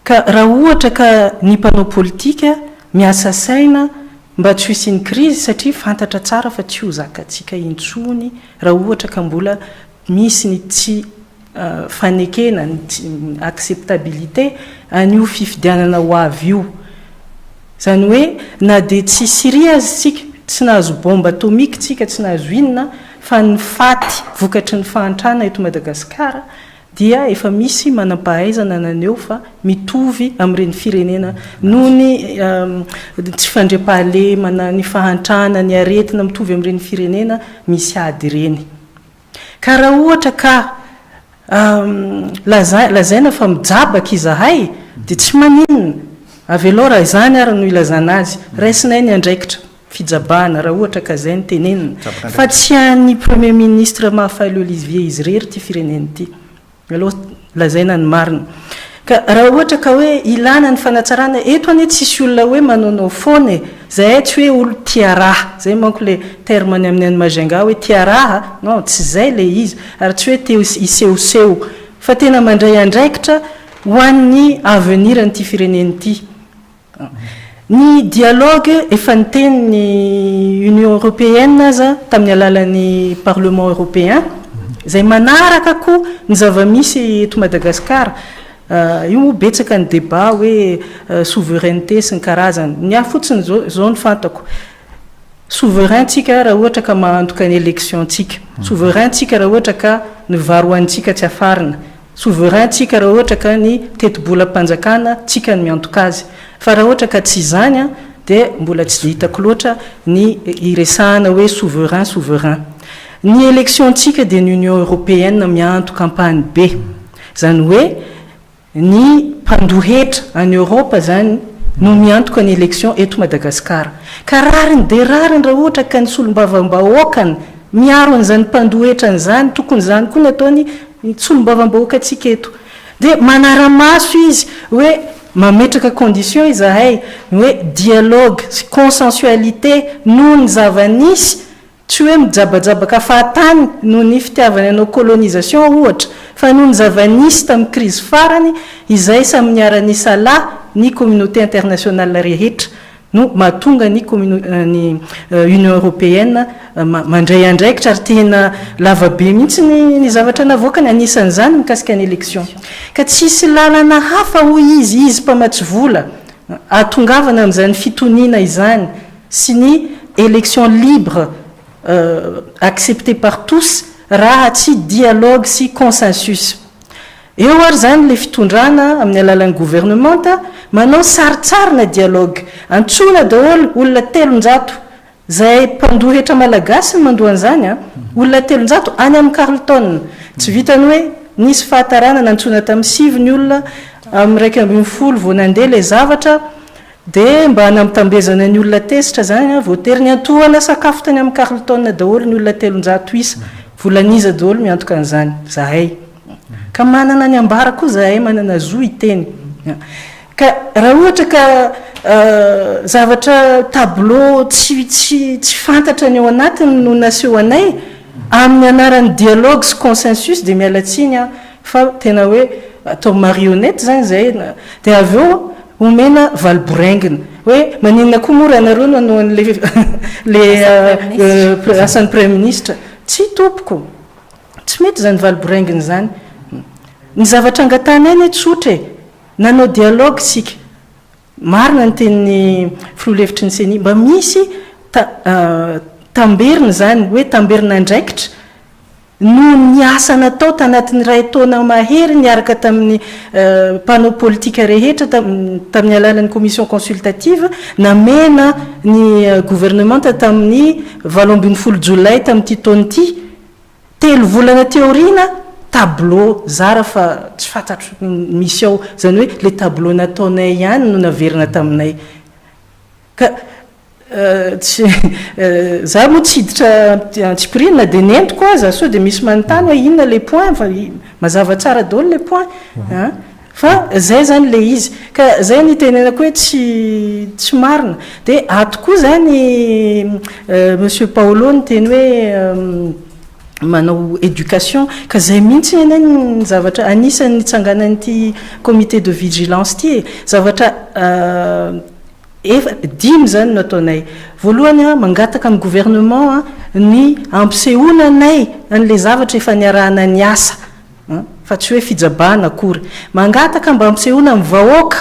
ka raha ohatra ka ny mpanao politika miasa saina mba tsy hoisy ny krizy satria fantatra tsara fa tsy ho zakatsika intsony raha ohatra ka mbola misy ny tsy fanekena ny acceptabilité an'io fifidianana ho avy io zany hoe na de tsy siria azy tsika tsy nahazo bomba atomika tsika tsy nahazo inona fa ny faty vokatry ny fahantrana eto Madagasikara dia efa misy manam-pahaizana naneo fa mitovy amin'ireny firenena noho ny tsy fandriam-pahalemana ny fahantrana ny aretina mitovy amin'ireny firenena misy ady ireny ka raha ohatra ka lazaina fa mijabaka izahay dia tsy maninona avy aloha raha izany ary no ilazana azy raisinay ny andraikitra fijabahana raha ohatra ka zay ny tenenina fa tsy any premier ministre mahafaly Olivier izy rery ty fireneny ty aloha lazaina ny marina ka raha ohatra ka hoe ilana ny fanatsarana eto ane tsisy olona hoe manaonao foana zay tsy hoe olo tia raha zay manko le terme any amin'ny any Majunga hoe tia raha non tsy zay le izy ary tsy hoe te isehoseho fa tena mandray andraikitra ho an'ny avenir an'ity fireneny ty ny dialogue efa niteny ny Union européenne aza tamin'ny alalan'ny Parlement européen zay manaraka koa ny zava-misy eto Madagasikara io moa betsaka ny débat hoe souveraineté sy ny karazany ny afotsiny zao ny fantako souverain tsika raha ohatra ka mahantoka ny élection tsika souverain tsika raha ohatra ka ny varoantsika tsy afarina souverain tsika raha ohatra ka ny teti-bolam-panjakana tsika ny miantoka azy fa raha ohatra ka tsy zany a dia mbola tsy hitako loatra ny iresahana hoe souverain ny élection tsika dia ny Union européenne mianto campagne be zany hoe ny mpandohetra any Europa zany no miantoka ny élection eto Madagasikara ka rariny de rariny raha ohatra ka ny solombavam-bahoakany miaro an'izany mpandohetra an'izany tokony zany koa nataony solombavam-bahoaka atsika eto dia manara-maso izy hoe mametraka condition izahay hoe dialogue sy consensualité noho ny zava-nisy tsy hoe mijabajabaka fahatany noho ny fitiavany anao colonisation ohatra fa noho ny zava-nisy tamin'ny crise farany izay samy niara-ny sala ny communauté internationale rehetra no mahatonga ny Union européenne mandray andraikitra ary tena lavabe mihitsy ny zavatra navoakany anisan'izany mikasika ny élection ka tsisy lalana hafa hoy izy mpamatsy vola atongavana amin'izany fitonina izany sy ny élection libre accepté par tous raha tsy dialogue sy consensus. Eo ary zany le fitondrana amin'ny alalan'ny gouvernementa manao saritsarina dialogue antsona daholo olona 300 zay mpandohetra malagasy mandohan'izany a olona 300 any amin'ny Carleton tsy vitany hoe nisy fahatarana nantsona tamin'ny 7 ny olona amin'ny 140 vao nandeha le zavatra dia mba hanamtambezana ny olona tesitra zany voatery ny antohana sakafo tany amin'ny Carleton daholo ny olona 300 isa volaniza daholo miantoka an'izany zahay ka manana ny ambara koa zahay manana zo iteny ka raha ohatra ka zavatra tableau tsy fantatra ny ao anatiny no naseho anay amin'ny anaran'ny dialogue sy consensus dia mialatsiny fa tena hoe atao marionnette zany zay dia avy eo omena valborengina hoe maninona koa mora anareo nanao le asan'ny premier ministre tsy tompoko tsy mety zany valborengina zany ny zavatra angatana any tsotra nanao dialogue sika marina ny tenin'ny filoalevitry ny seni mba misy tamberina zany hoe tamberina andraikitra no ny asa natao tanatin'ny ray taona mahery niaraka tamin'ny panneau politika rehetra tamin'ny alalan'ny commission consultative namena ny gouvernementa tamin'ny 20 jolay tamin'ity taona ity 3 volana teorina tableau zara fa tsy fantatro misy ao zany hoe le tableau nataonay ihany no naverina taminay ka za moa tsy hiditra tsy pirinina dia nentiko aza so dia misy manontany hoe inona le point fa mazava tsara daholo le point fa zay zany le izy ka zay ny tenenako hoe tsy marina dia ato koa zany monsieur Paolo ny teny hoe manao éducation ka zay mihitsy enay ny zavatra anisan'ny tsanganan'ity comité de vigilance ty zavatra dimy zany no ataonay voalohany mangataka amin'ny gouvernement ny ampisehoananay an'le zavatra efa niarahana ny asa fa tsy hoe fijabana akory mangataka mba ampisehoana amin'ny vahoaka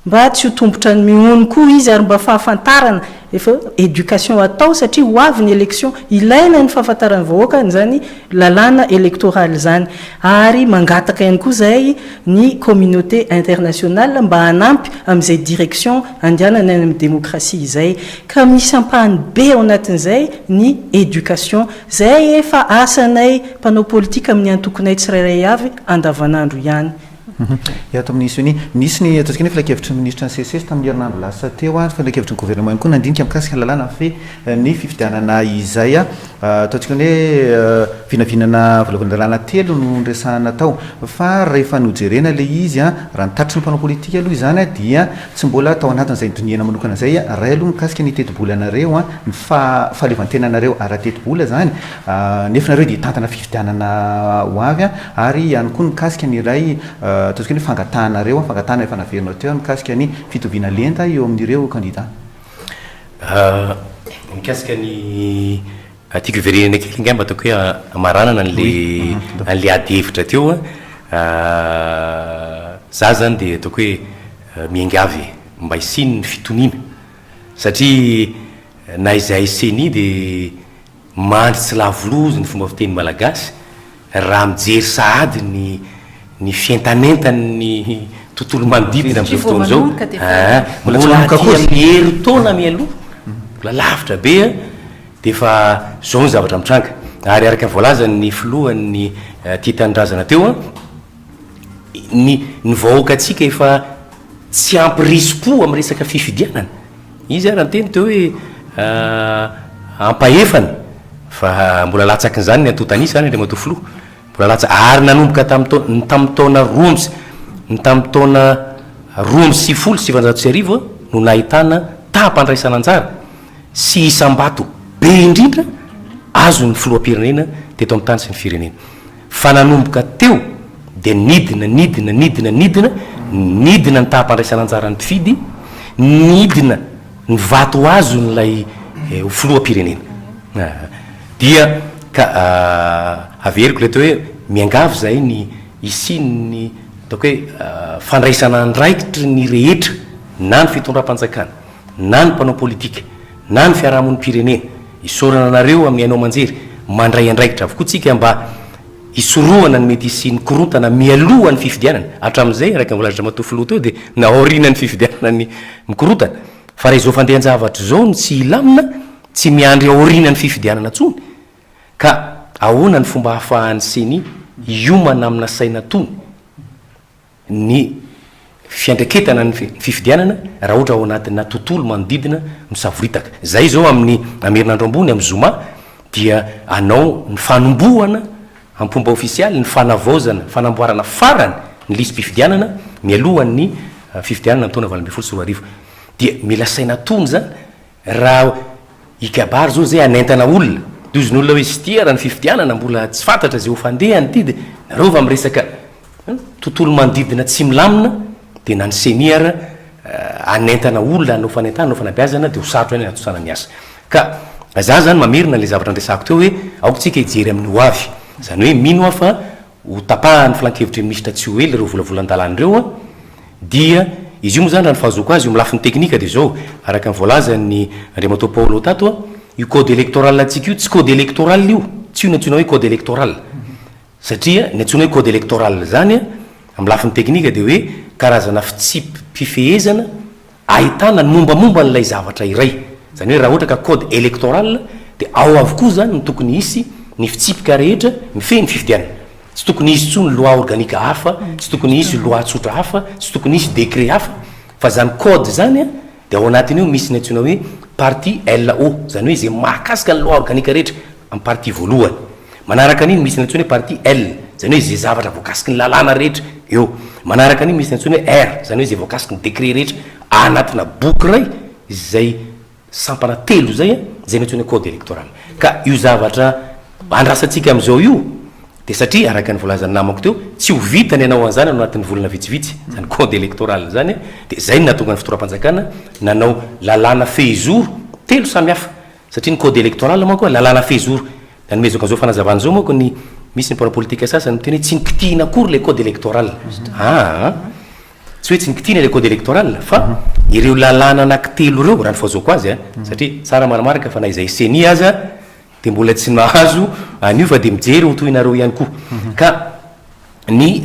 mba tsy ho tombotra ny mihony koa izy ary mba fahafantarana efa éducation atao satria ho avy ny élection ilaina ny fahafantarany vahoaka zany lalàna électorale zany ary mangataka ihany koa zay ny communauté internationale mba hanampy amin'izay direction andianana amin'ny démocratie izay ka misy ampahany be ao anatin'izay ny éducation zay efa asanay mpanao politika amin'ny antokonay tsirairay avy andavanandro ihany ato amin'isy ny nisy ny ataontsika ny filakevitry ny ministre ny CCS tamin'ny herinandro lasa teo filakevitry ny gouvernement koa nandinika mikasika ny lalàna fe ny fifidianana izay ataontsika ny hoe vinavinana voalohany lalàna telo no nresahana tao fa rehefa nojerena le izy raha nitatry ny mpanao politika aloha izany dia tsy mbola tao anatin'izay doniana manokana zay ray aloha mikasika ny teti-bolanareo ny fahaleovantenanareo ara-teti-bola zany nefa nareo dia tantana fifidianana ho avy ary ihany koa mikasika ny ray ataontsika ny fangatahanareo fangatahana efa naverinao teo mikasika ny fitoviana lenta eo amin'ireo candidat mikasika ny tiako verenana kely ngamba ataoko hoe maranana an'le ady hevitra teo za zany dia ataoko hoe miangavy mba hisiny ny fitoniana satria na izay seni dia mandry tsy lavolozy ny fomba fiteny malagasy raha mijery sahady ny fientanentany tontolo manodidina amin'izao fotoana zao mbola ty amin'ny hery taona mialoha mbola lavitra be dia fa zao ny zavatra mitranga ary araka voalazany ny filohan'ny tia tanindrazana teo ny vahoaka atsika efa tsy ampiriso-po amin'ny resaka fifidianana izy ary anteny teo hoe ampahefany fa mbola latsaky zany ny antotanisa zany le mato filoha mbola latsa ary nanomboka tamin'ny taona tamin'ny taona 2010 no nahitana tahampandraisana anjara sy isam-bato be indrindra azo ny filoam-pirenena teto amin'ny tany sy ny firenena fa nanomboka teo dia nidina ny tahampandraisana anjara ny mpifidy nidina ny vato azo nylay filoam-pirenena dia ka averiko le teo hoe miangavy zay ny isiny ataoko hoe fandraisana andraikitry ny rehetra na ny fitondram-panjakana na ny mpanao politika na ny fiarahamon'ny pirenena isorana anareo amin'ny ainao manjery mandray andraikitra avokoa tsika mba isoroana ny mety sy ny korontana mialohan'ny fifidianana hatramin'izay raka volazatra matofilo teo dia naorinany fifidianana ny mikorontana fa raha izao fandehan-javatra zao ny tsy ilamina tsy miandry aorinany fifidianana tsony ka ahoana ny fomba hahafahan'ny seny iomana amina saina tony ny fiandraketana ny fifidianana raha ohatra ao anatina tontolo manodidina misavoritaka zay zao amin'ny amerinandro ambony amin'ny zoma dia anao ny fanombohana ampomba ofisialy ny fanavaozana fanamboarana farany ny lisy mpifidianana mialohan'ny fifidianana ny taona 2024 dia mila saina tony zany raha ikabary zao zay anentana olona dozyn'olona hoe sy tia raha ny fifidianana mbola tsy fantatra zay ho fandehany ty de nareo va miresaka tontolo manodidina tsy milamina dia na ny seniara anentana olona anao fanentana anao fanabeazana dia ho sarotra any atosana ny asa ka za zany mamerina le zavatra andresako teo hoe aoko tsika hijery amin'ny hoavy zany hoe mino aho fa ho tapahany filankevitry ny misitra tsy ho ely reo volavolan-dalan'ireo a dia izy io moa zany raha ny fahazoko azy io milafin'ny teknika dia zao araka ny voalazany andriamatao paolo tato a io code électoral atsika io tsy code électoral io tsy io nantsoina hoe code électoral satria ny antsoina hoe code électoral zany a amin'ny lafin'ny teknika dia hoe karazana fitsipifehezana ahitana ny mombamomba n'ilay zavatra iray zany hoe raha ohatra ka code électoral dia ao avokoa zany ny tokony hisy ny fitsipika rehetra mifehy ny fifidianana tsy tokony hisy tsony loi organique hafa tsy tokony hisy loi tsotra hafa tsy tokony hisy décret hafa fa zany code zany a dia ao anatiny io misy ny antsoina hoe partie LO zany hoe zay mahakasika ny loi organique rehetra amin'ny partie voalohany manaraka an'iny misy ny antsoina hoe partie L zany hoe zay zavatra voakasiky ny lalàna rehetra eo manaraka an'iny misy ny antsoina hoe R zany hoe zay voakasiky ny décret rehetra anatina boky ray zay sampana telo zay a zay ny antsoina hoe code électoral ka io zavatra andrasantsika amin'izao io dia satria araka ny volazany namako teo tsy ho vitany ianao an'izany anao anatin'ny volana vitsivitsy zany code électoral zany a dia zay ny natonga ny fitoram-panjakana nanao lalàna fehizoro telo samihafa satria ny code électoral manko lalàna fehizoro nanomezako an'izao fanazavana zao manko ny misy ny mpana politika sasany miteny hoe tsy nikitihina akory le code électoral tsy hoe tsy nikitihina le code électoral fa ireo lalàna anankitelo reo raha ny fahazoko azy a satria tsara maramaraka fa na izay seni aza dia mbola tsy nahazo anio fa dia mijery ho tohinareo ihany koa ka ny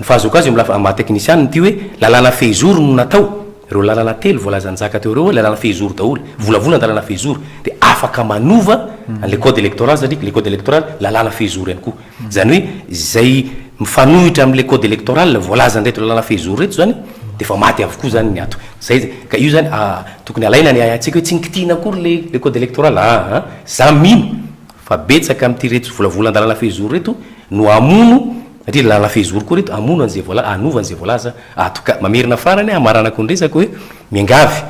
fahazoko azy maha-teknisiany ty hoe lalàna fehizoro no natao ireo lalàna telo voalazany zaka teo reo lalàna fehizoro daholo volavola ny lalàna fehizoro dia afaka manova an'le code électoral satria le code électoral lalàna fehizoro ihany koa zany hoe zay mifanohitra amin'le code électoral voalazany reto lalàna fehizoro reto zany dia fa maty avokoa zany ny ato zay ka io zany tokony alaina ny atsika hoe tsy nikitihina akory le code électoral za mino fa betsaka amin'ty reto volavolan-dalàna fehizoro reto no amono satria lalàna fehizoro koa reto amono an'izay anova an'izay voalaza ato ka mamerina farany amaranako ny resaka hoe miangavy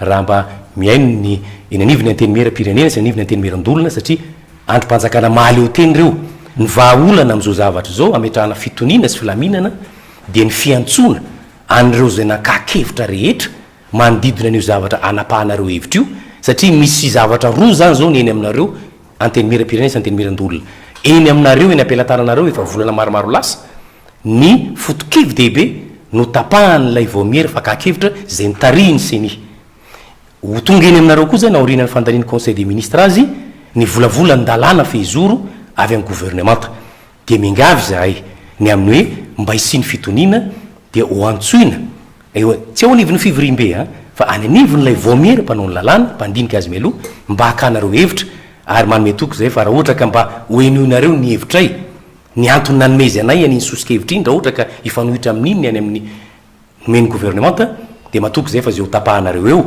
raha mba miaino ny eny anivony anteny mera-pirenena sy anivony anteny meran-dolona satria androm-panjakana maly eo teny reo ny vahaolana amin'izao zavatra zao ametrahana fitoniana sy filaminana dia ny fiantsona an'ireo zay nakakevitra rehetra manodidina an'io zavatra anapahanareo hevitra io satria misy zavatra roa zany zao ny eny aminareo anteny mera-pirenena sy anteny meran-dolona eny aminareo eny ampelantananareo efa volana maromaro lasa ny fotokevy dehibe no tapahan'ilay vomiera fa kakevitra zay nitarihiny seny ho tonga eny aminareo koa zany aorinany fandaniany conseil des ministres azy ny volavola ny dalàna fehizoro avy amin'ny gouvernemanta dia mingavy zahay ny amin'ny hoe mba hisiny fitoniana dia ho antsoina tsy ao anivon'ny fivoriam-be fa any anivon'ilay vomiera mpanao ny lalàna mpandinika azy mialoha mba hakanareo hevitra ary manome toko zay fa raha ohatra ka mba hoenoinareo ny hevitray ny antony nanomezy anay an'iny sosika-hevitra iny raha ohatra ka ifanohitra amin'iny any amin'ny nomeny gouvernemanta dia matoko zay fa zay ho tapahanareo eo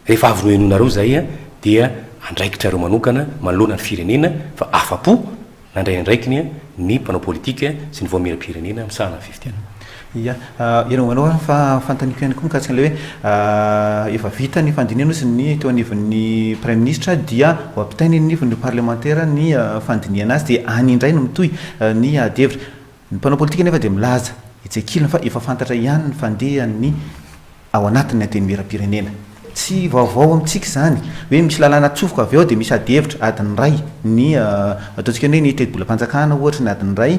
rehefa avy noenoinareo zay dia andraikitra reo manokana manoloana ny firenena fa afa-po nandray andraikiny ny mpanao politika sy ny voamiera-pirenena misahana ny fifidianana ia ianao manao fa fantaniko ihany koa mikasika le hoe efa vita ny fandiniana sy ny teo anivon'ny premier ministre dia ho ampitainy ny nivon'ny parlementaire ny fandiniana azy dia anindray no mitohy ny adevitra ny mpanao politika nefa dia milaza itsekilina fa efa fantatra ihany ny fandehan'ny ao anatin'ny anteny mera-pirenena tsy vaovao amintsika zany hoe misy lalàna tsofoka avy ao dia misy adevitra adiny ray ny ataontsika hoe ny teti-bola-panjakana ohatra ny adiny ray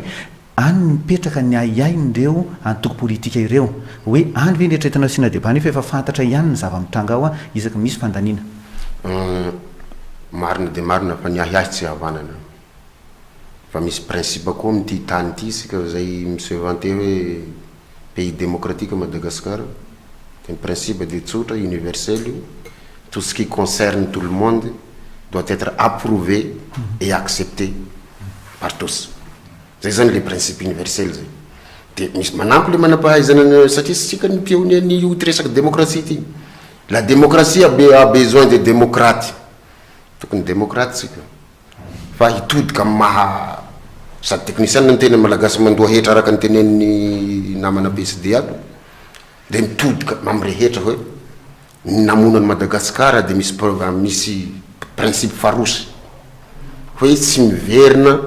any mipetraka ny aiain'ireo antoko politika ireo hoe any ve nyeritreretanao sina deba nefa efa fantatra ihany ny zava-mitranga ao isaky misy fandaniana marina de marina fa niahiahy tsy havanana fa misy principe koa amity tany ity sika zay misevante hoe pays démocratique Madagascar. C'est un principe de tsotra universel. Tout ce qui concerne tout le monde doit être approuvé et accepté par tous. C'est ça les principes universels. La démocratie a besoin de démocrates. Donc une démocrate, c'est tout comme sa technicien n'entend malagasy mandoa hetra araka ny tenen'ny namana PSD aby de mitodika mamy rehetra hoe namonany Madagasikara de misy principe farosy hoe tsy miverina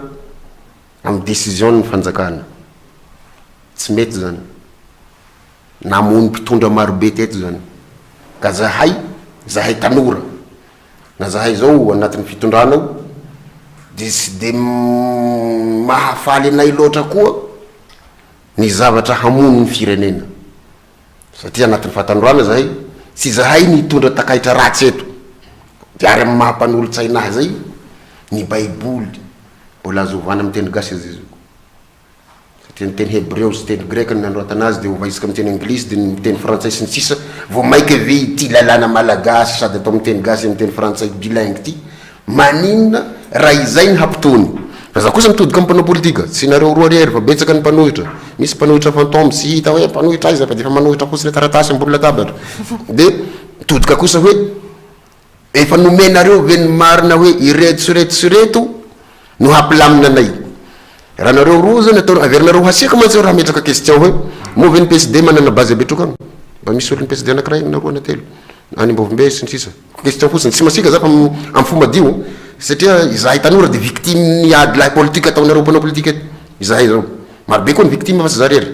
amin'ny décision ny fanjakana tsy mety zany namony mpitondra marobe teto zany ka zahay tanora na zahay zao anatin'ny fitondranao de sy de mahafaly anay loatra koa ny zavatra hamono ny firenena satria anatin'ny fahatandroana zahay sy zahay nitondra takaitra ratsy eto de ary amin'ny mahampanolo-tsainahy zay ny baiboly mbola azovana amin'ny teny gasy izy satria ny teny hébreu sy teny greka ny nandroatanazy de hovaisaka amin'ny teny anglisy de ny teny frantsay sy ny sisa vo maika ve ity lalàna malagasy sady atao amin'ny teny gasy amin'ny teny frantsay bilingue ty maninona raha izay ny hampitony fa za kosa mitodika amin'ny mpanao politika tsy nareo roa rery fa betsaka ny mpanohitra misy mpanohitra fantôme sy hita hoe mpanohitra aiza fa de fa manohitra fosiny taratasy ambony latabatra de mitodika kosa hoe efa nomenareo ve ny marina hoe ireto sy reto no hampilamina anay raha nareo roa zany atao averinareo hasiaka mantsy raha metraka question hoe moa ve ny PSD manana base abetraka agny mba misy olo ny PSD anakiray na roa na telo any Mbovimbe sy ny sisa question fotsiny tsy masika za fa amin'ny fomba dio satria izahay tanora de victime ny ady lahy politique ataonareo mpanao politique eto izahay zao marobe koa ny victime fa sy za rery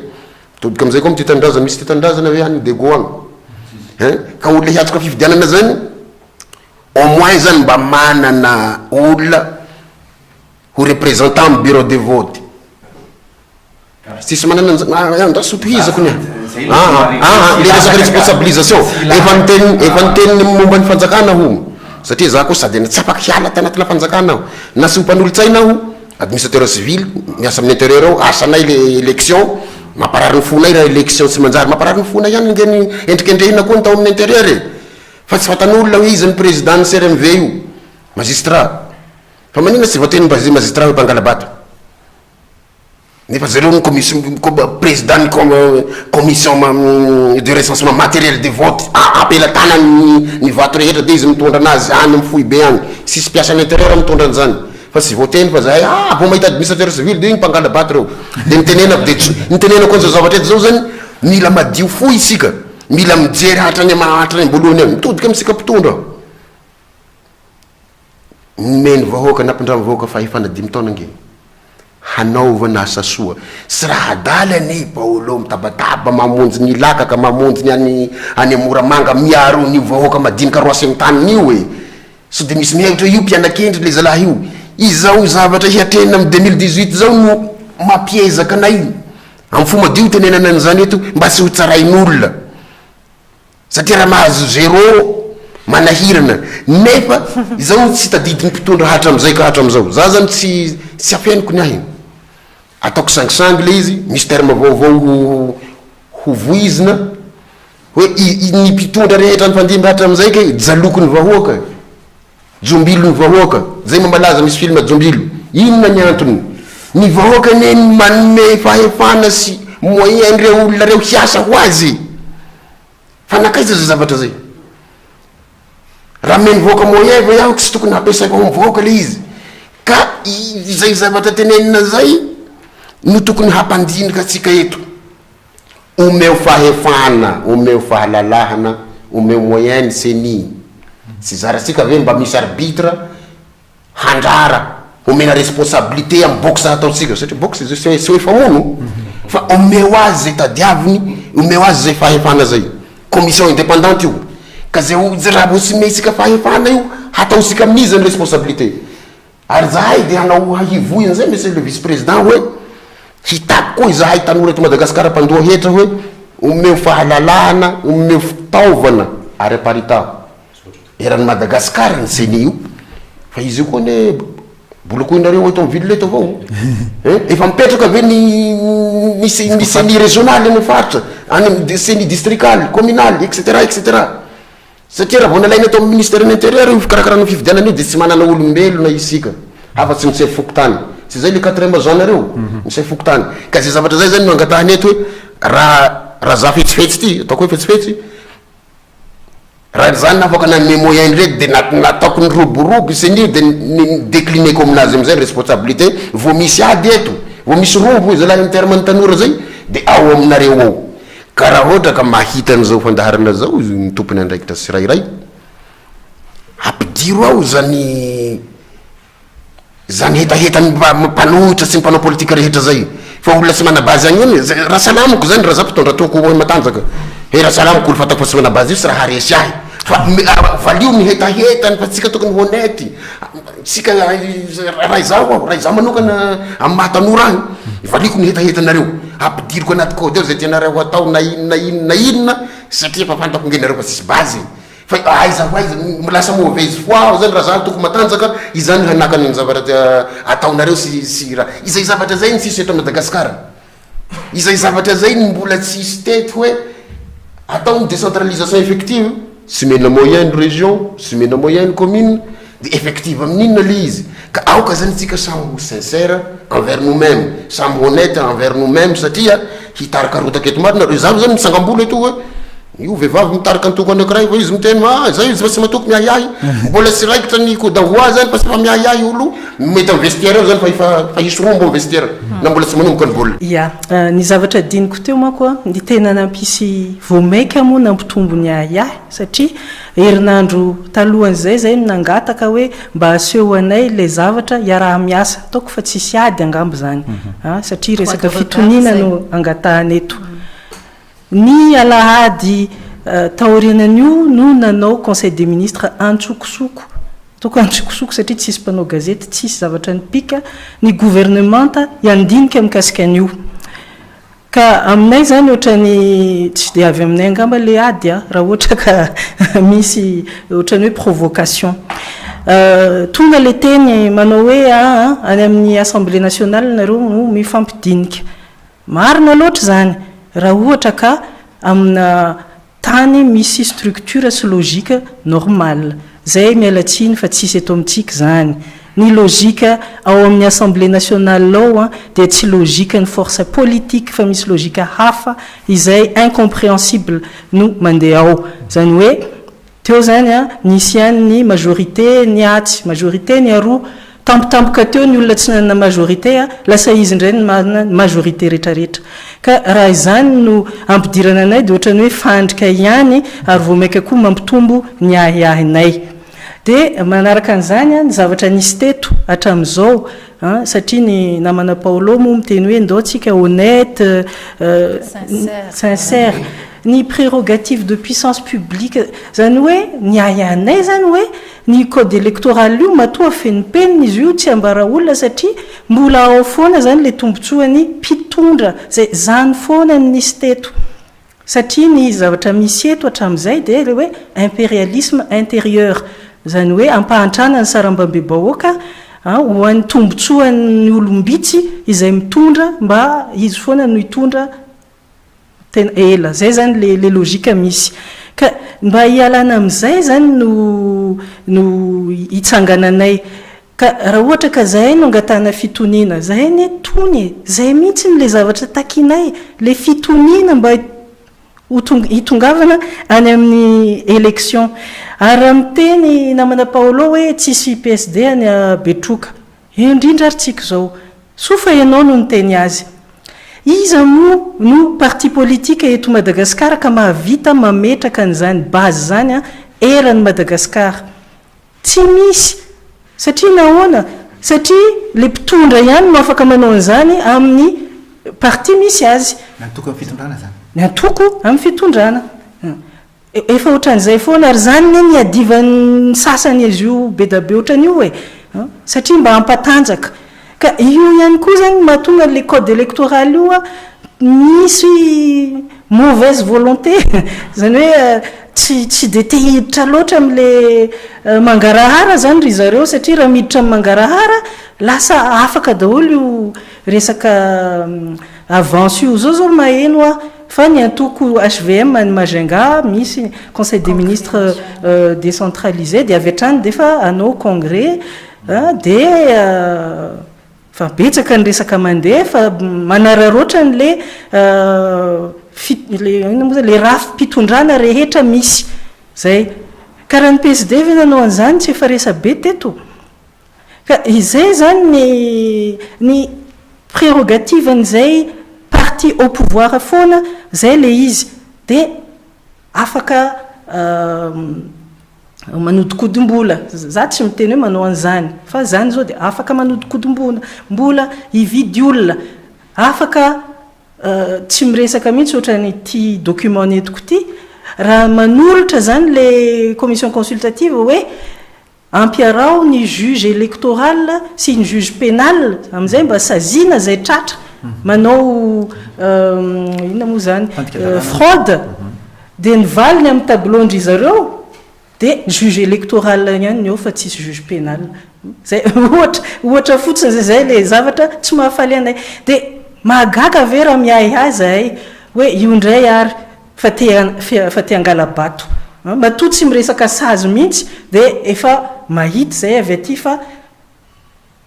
todika amizay koa mity tandrazana misy ty tandrazana hoe any dego agny ka olona hiatroka fividianana zany au moins zany mba manana olona ho représentant amin'ny bureau de vote sisy manana da sotohizako ny le resaka responsabilisation efa niteny momba ny fanjakana ho satria za koa sady nitsapaky hiala tanatina fanjakana aho na sy ho mpanolotsaina aho administrateur civil miasa amin'ny intérieur ao asanay le élection mamparary ny fonay raha élection tsy manjary mamparary ny fonay ihany ngeny endrikendrehina koa ny tao amin'ny intérieur e fa tsy fatan'olona hoe izy ny président ny CRMV io magistrat fa manina tsy voateny magistrat hoe mpangalabata nefa zareo ny commission président ny commission de recensement matériel de vote apelatana ny vato rehetra de izy mitondra anazy any amin'ny foy be any sisy piasa l'intérieur mitondra an'izany fa tsy voateny fa zahay vo mahita administrateur civil de igny mpangalabaty reo de nitenenako de nitenenako an'izao zavatra eto zao zany mila madio foy isika mila mijery hatrany ambolohany any mitodika amitsika mpitondra meny vahoaka nampindramy vahoaka fa efanadimy taona nge hanaovana asa soa sy raha adaly any Paolo mitabataba mamonjy ny lakaka mamonjy ny any Moramanga miaro ny vahoaka madinika roasy amin'ny tany io e so de misy mihevitra io mpianakendry le zalahy io izao zavatra hiatrena amin'ny 2018 zao no mampiezaka anay amin'ny fomba dio tenenana an'izany eto mba tsy ho tsarain'olona satria raha mahazo zéro manahirana nefa izao tsy tadidiny mpitondra hatram'izay ka hatram'izao za zany tsy afeniko ny ahy ataoko sangisangy le izy misy terme vaovao ho voizina hoe ny mpitondra rehetra ny fandimby hatram'izay ke jaloko ny vahoaka jombilo ny vahoaka zay mamalaza misy film jombilo inona ny antony ny vahoaka neny manome fahefana sy moyen reo olona reo hiasa ho azy fa nakaiza zay zavatra zay raha meny voaka moyen va iaho tsy tokony hampiasaiko amin'ny voaka le izy ka izay zavatra tenenina zay no tokony hampandinika atsika eto omeo fahefana omeo fahalalahana omeo moyen ny seni sy zaratsika ve mba misy arbitre handrara omena responsabilité amin'ny boxe ataotsika satria boxe zay tsy hoe famono fa omeo azy zay tadiaviny omeo azy zay fahefana zay commission indépendante io ka zay raha vo tsy metsika fahefana io hataosika amin'izy ny responsabilité ary zahay de hanao hahivoy zay monsieur le vice président hoe hitako koa izahay tanora eto Madagasikara mpandoa hetra hoe omeo fahalalahana omeo fitaovana ary aparita eran'ny Madagasikara ny seni io fa izy io koa ne bolokoinareo eto mividy leto avao efa mipetraka ave ny seni régional ny faritra any seni districal communal etc satria raha vonalaina ato amin'ny ministère intérieur io fikarakarana fividianana io de tsy manana olombelona isika afa-tsy misay fokotany sy zay le 4e zanareo misay fokotany ka zay zavatra zay zany no angatahany eto hoe raha za fetsifetsy ty ataoko hoe fetsifetsy raha zany nafaka nanome moyen ndraiky de nataoko ny roborobo senio de déclineko aminazy amizay responsabilité vo misy ady eto vo misy robo izy lahy amy terme ny tanora zay de ao aminareo ao ka raha ohatra ka mahita an'izao fandaharana zao ny tompony andraikitra sirairay ampidiro ao zany hetaheta mpanohitra sy mpanao politika rehetra zay fa olona tsy manabazy agny eny raha salamiko zany raha za mpitondra toko matanjaka raha salamiko olo fatako fa tsy manabazy io sy raha haresy ahy fa valio mihetahetany fa tsika tokony honnête tsika raha izao manokana amy mahatanora agny valiko mihetahetanareo ampidiriko anaty code eo zay tianareo atao na inona satria fa fantako ngenareo fa tsisy bazy fa aiza milasa mauvaise foi zany raha zany toko matanjaka izany hanakany ny zavatra ataonareo sy raha izay zavatra zay ny tsisy eto Madagasikara izay zavatra zay ny mbola tsisy teto hoe atao ny décentralisation effective sy mena moyen ny région sy mena moyen ny commune de effective amin'inona le izy ka aoka zany tsika sambo sincère envers nous-mêmes sambo honnête envers nous-mêmes satria hitarika rotaka eto marina reo zany zany misangam-bola eto hoe io vehivavy mitarika ny toko anankiray fa izy miteny zay izy fa tsy matoko miahiahy mbola sy raikitra ny kodavoa zany fa tsy fa miahiahy olo mety am vestiaire eo zany fa hisy rombo am vestiaire na mbola tsy manomboka ny vola ya ny zavatra diniko teo manko a ny tena nampisy voamaika moa nampitombo ny ahiahy satria herinandro talohan'izay zay nangataka hoe mba aseho anay le zavatra iaraha miasa ataoko fa tsisy ady angambo zany satria resaka fitonina no angatahany eto ny alahady taorinan'io no nanao conseil des ministres antsokosoko toko antsokosoko satria tsisy mpanao gazety tsisy zavatra ny pika ny gouvernementa iandinika mikasika an'io ka aminay zany ohatrany tsy de avy aminay angamba le ady raha ohatra ka misy ohatrany hoe provocation tonga le teny manao hoe any amin'ny assemblée nationale nareo no mifampidinika marina loatra zany raha ohatra ka amina tany misy structure sy logique normale zay mialatsiny fa tsisy eto amintsika zany ny logique ao amin'ny assemblée nationale ao de tsy logique ny force politique fa misy logique hafa izay incompréhensible no mandeha ao zany hoe teo zany nisy any majorité ny atsy majorité ny aroa tampotampoka teo ny olona tsy nanana majorité lasa izy indray ny manana majorité rehetrarehetra ka raha izany no ampidirana anay de ohatrany hoe fandrika ihany ary vo maika koa mampitombo ny ahiahinay de manaraka an'izany ny zavatra nisy teto hatram'izao satria ny namana Paolo moa miteny hoe ndao tsika honnête sincère ny prérogative de puissance publique zany hoe ny ahiahinay zany hoe ny code électoral io matoa feno penina izy io tsy ambara olona satria mbola ao foana zany le tombotsoany mpitondra zay zany foana ny nisy teto satria ny zavatra misy eto hatram'izay de le hoe impérialisme intérieur zany hoe ampahantrana ny sarambabem-bahoaka ho an'ny tombotsoan'ny olombitsy izay mitondra mba izy foana no hitondra tena ela zay zany le logika misy ka mba hialana am'izay zany no hitsangananay ka raha ohatra ka zahay no angatana fitonina zahay ny tony zay mihitsy le zavatra takinay le fitonina mba hitongavana any amin'ny élection ary amiteny namana Paolo hoe tsisy PSD any Betroka indrindra ary tsika zao sofa ianao no niteny azy iza moa no parti politique eto Madagasikara ka mahavita mametraka an'izany base zany eran'ny Madagasikara tsy misy satria nahoana satria le mpitondra ihany no afaka manao an'izany amin'ny parti misy azy natoko amin'ny fitondrana zany natoko amin'ny fitondrana efa ohatran'izay foana ary zany ny niadivan'ny sasany izy io be da be ohatran'io hoe satria mba hampatanjaka ka io ihany koa zany mahatonga le code électoral io misy mauvaise volonté zany hoe tsy de te hiditra loatra am'le mangarahara zany ry zareo satria raha miditra amy mangarahara lasa afaka daholo io resaka avance io zao maheno a fa ny antoko HVM ny Majunga misy conseil des ministres décentralisé de avy hatrany de fa anao congrès de fa betsaka ny resaka mandeha fa manararoatra n'le le rafim-pitondrana rehetra misy zay karaha ny PSD ve nanao an'izany tsy efa resa be teto ka izay zany ny prérogative an'izay parti au pouvoir foana zay le izy de afaka manodikodim-bola za tsy miteny hoe manao an'izany fa zany zao de afaka manodikodim-bola hividy olona afaka tsy miresaka mihitsy ohatrany ty document netiko ty raha manolotra zany le commission consultative hoe ampiarao ny juge électoral sy ny juge pénal am'izay mba sazina zay tratra manao inona moa zany fraude de nivaliny amin'ny tableau-ndry zareo de juge électoral ihany eo fa tsisy juge pénal zay ohatra fotsiny zay le zavatra tsy mahafaly anay de mahagaga ve raha miahy zahay hoe io ndray ary fa te angala bato matoa tsy miresaka sazy mihitsy de efa mahita zay avy aty fa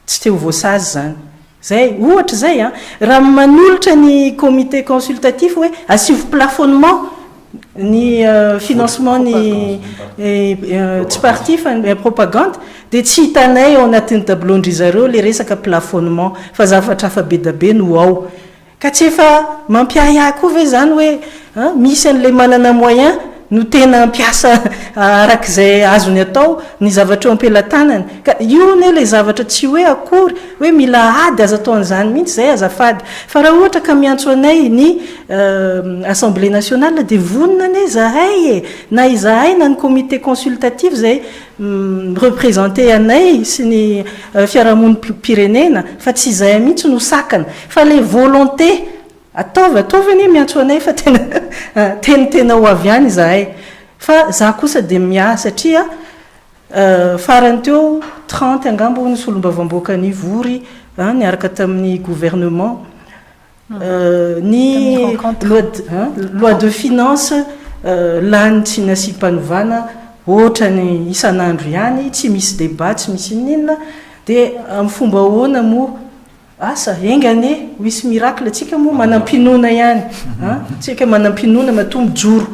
tsy te ho voasazy zany zay ohatra zay raha manolotra ny comité consultatif hoe asivo plafonnement ny financement ny tsy parti fa propagande de tsy hitanay ao anatin'ny tableau-ndry zareo le resaka plafonnement fa zavatra hafa be da be no ao ka tsy efa mampiahiahy koa ve zany hoe misy an'le manana moyen no tena ampiasa arak'izay azony atao ny zavatra eo ampelantanany ka io ne le zavatra tsy hoe akory hoe mila ady aza atao an'izany mihitsy zay azafady fa raha ohatra ka miantso anay ny assemblée nationale de vonina ne zahay na izahay na ny comité consultatif zay représenté anay sy ny fiarahamony pirenena fa tsy izahay mihitsy no sakana fa le volonté ataovy anie miantso anay fa tena ho avy any zahay fa za kosa de miasa satria farany teo 30 angambo ny solombavam-boaka ny vory niaraka tamin'ny gouvernement ny loi de finance lany tsy nasimpanovana ohatra ny isan'andro ihany tsy misy débat tsy misy ninona de amin'ny fomba ahoana moa asa engane misy miracle atsika moa manampinoana ihany tsika manampinoana matoa mijoro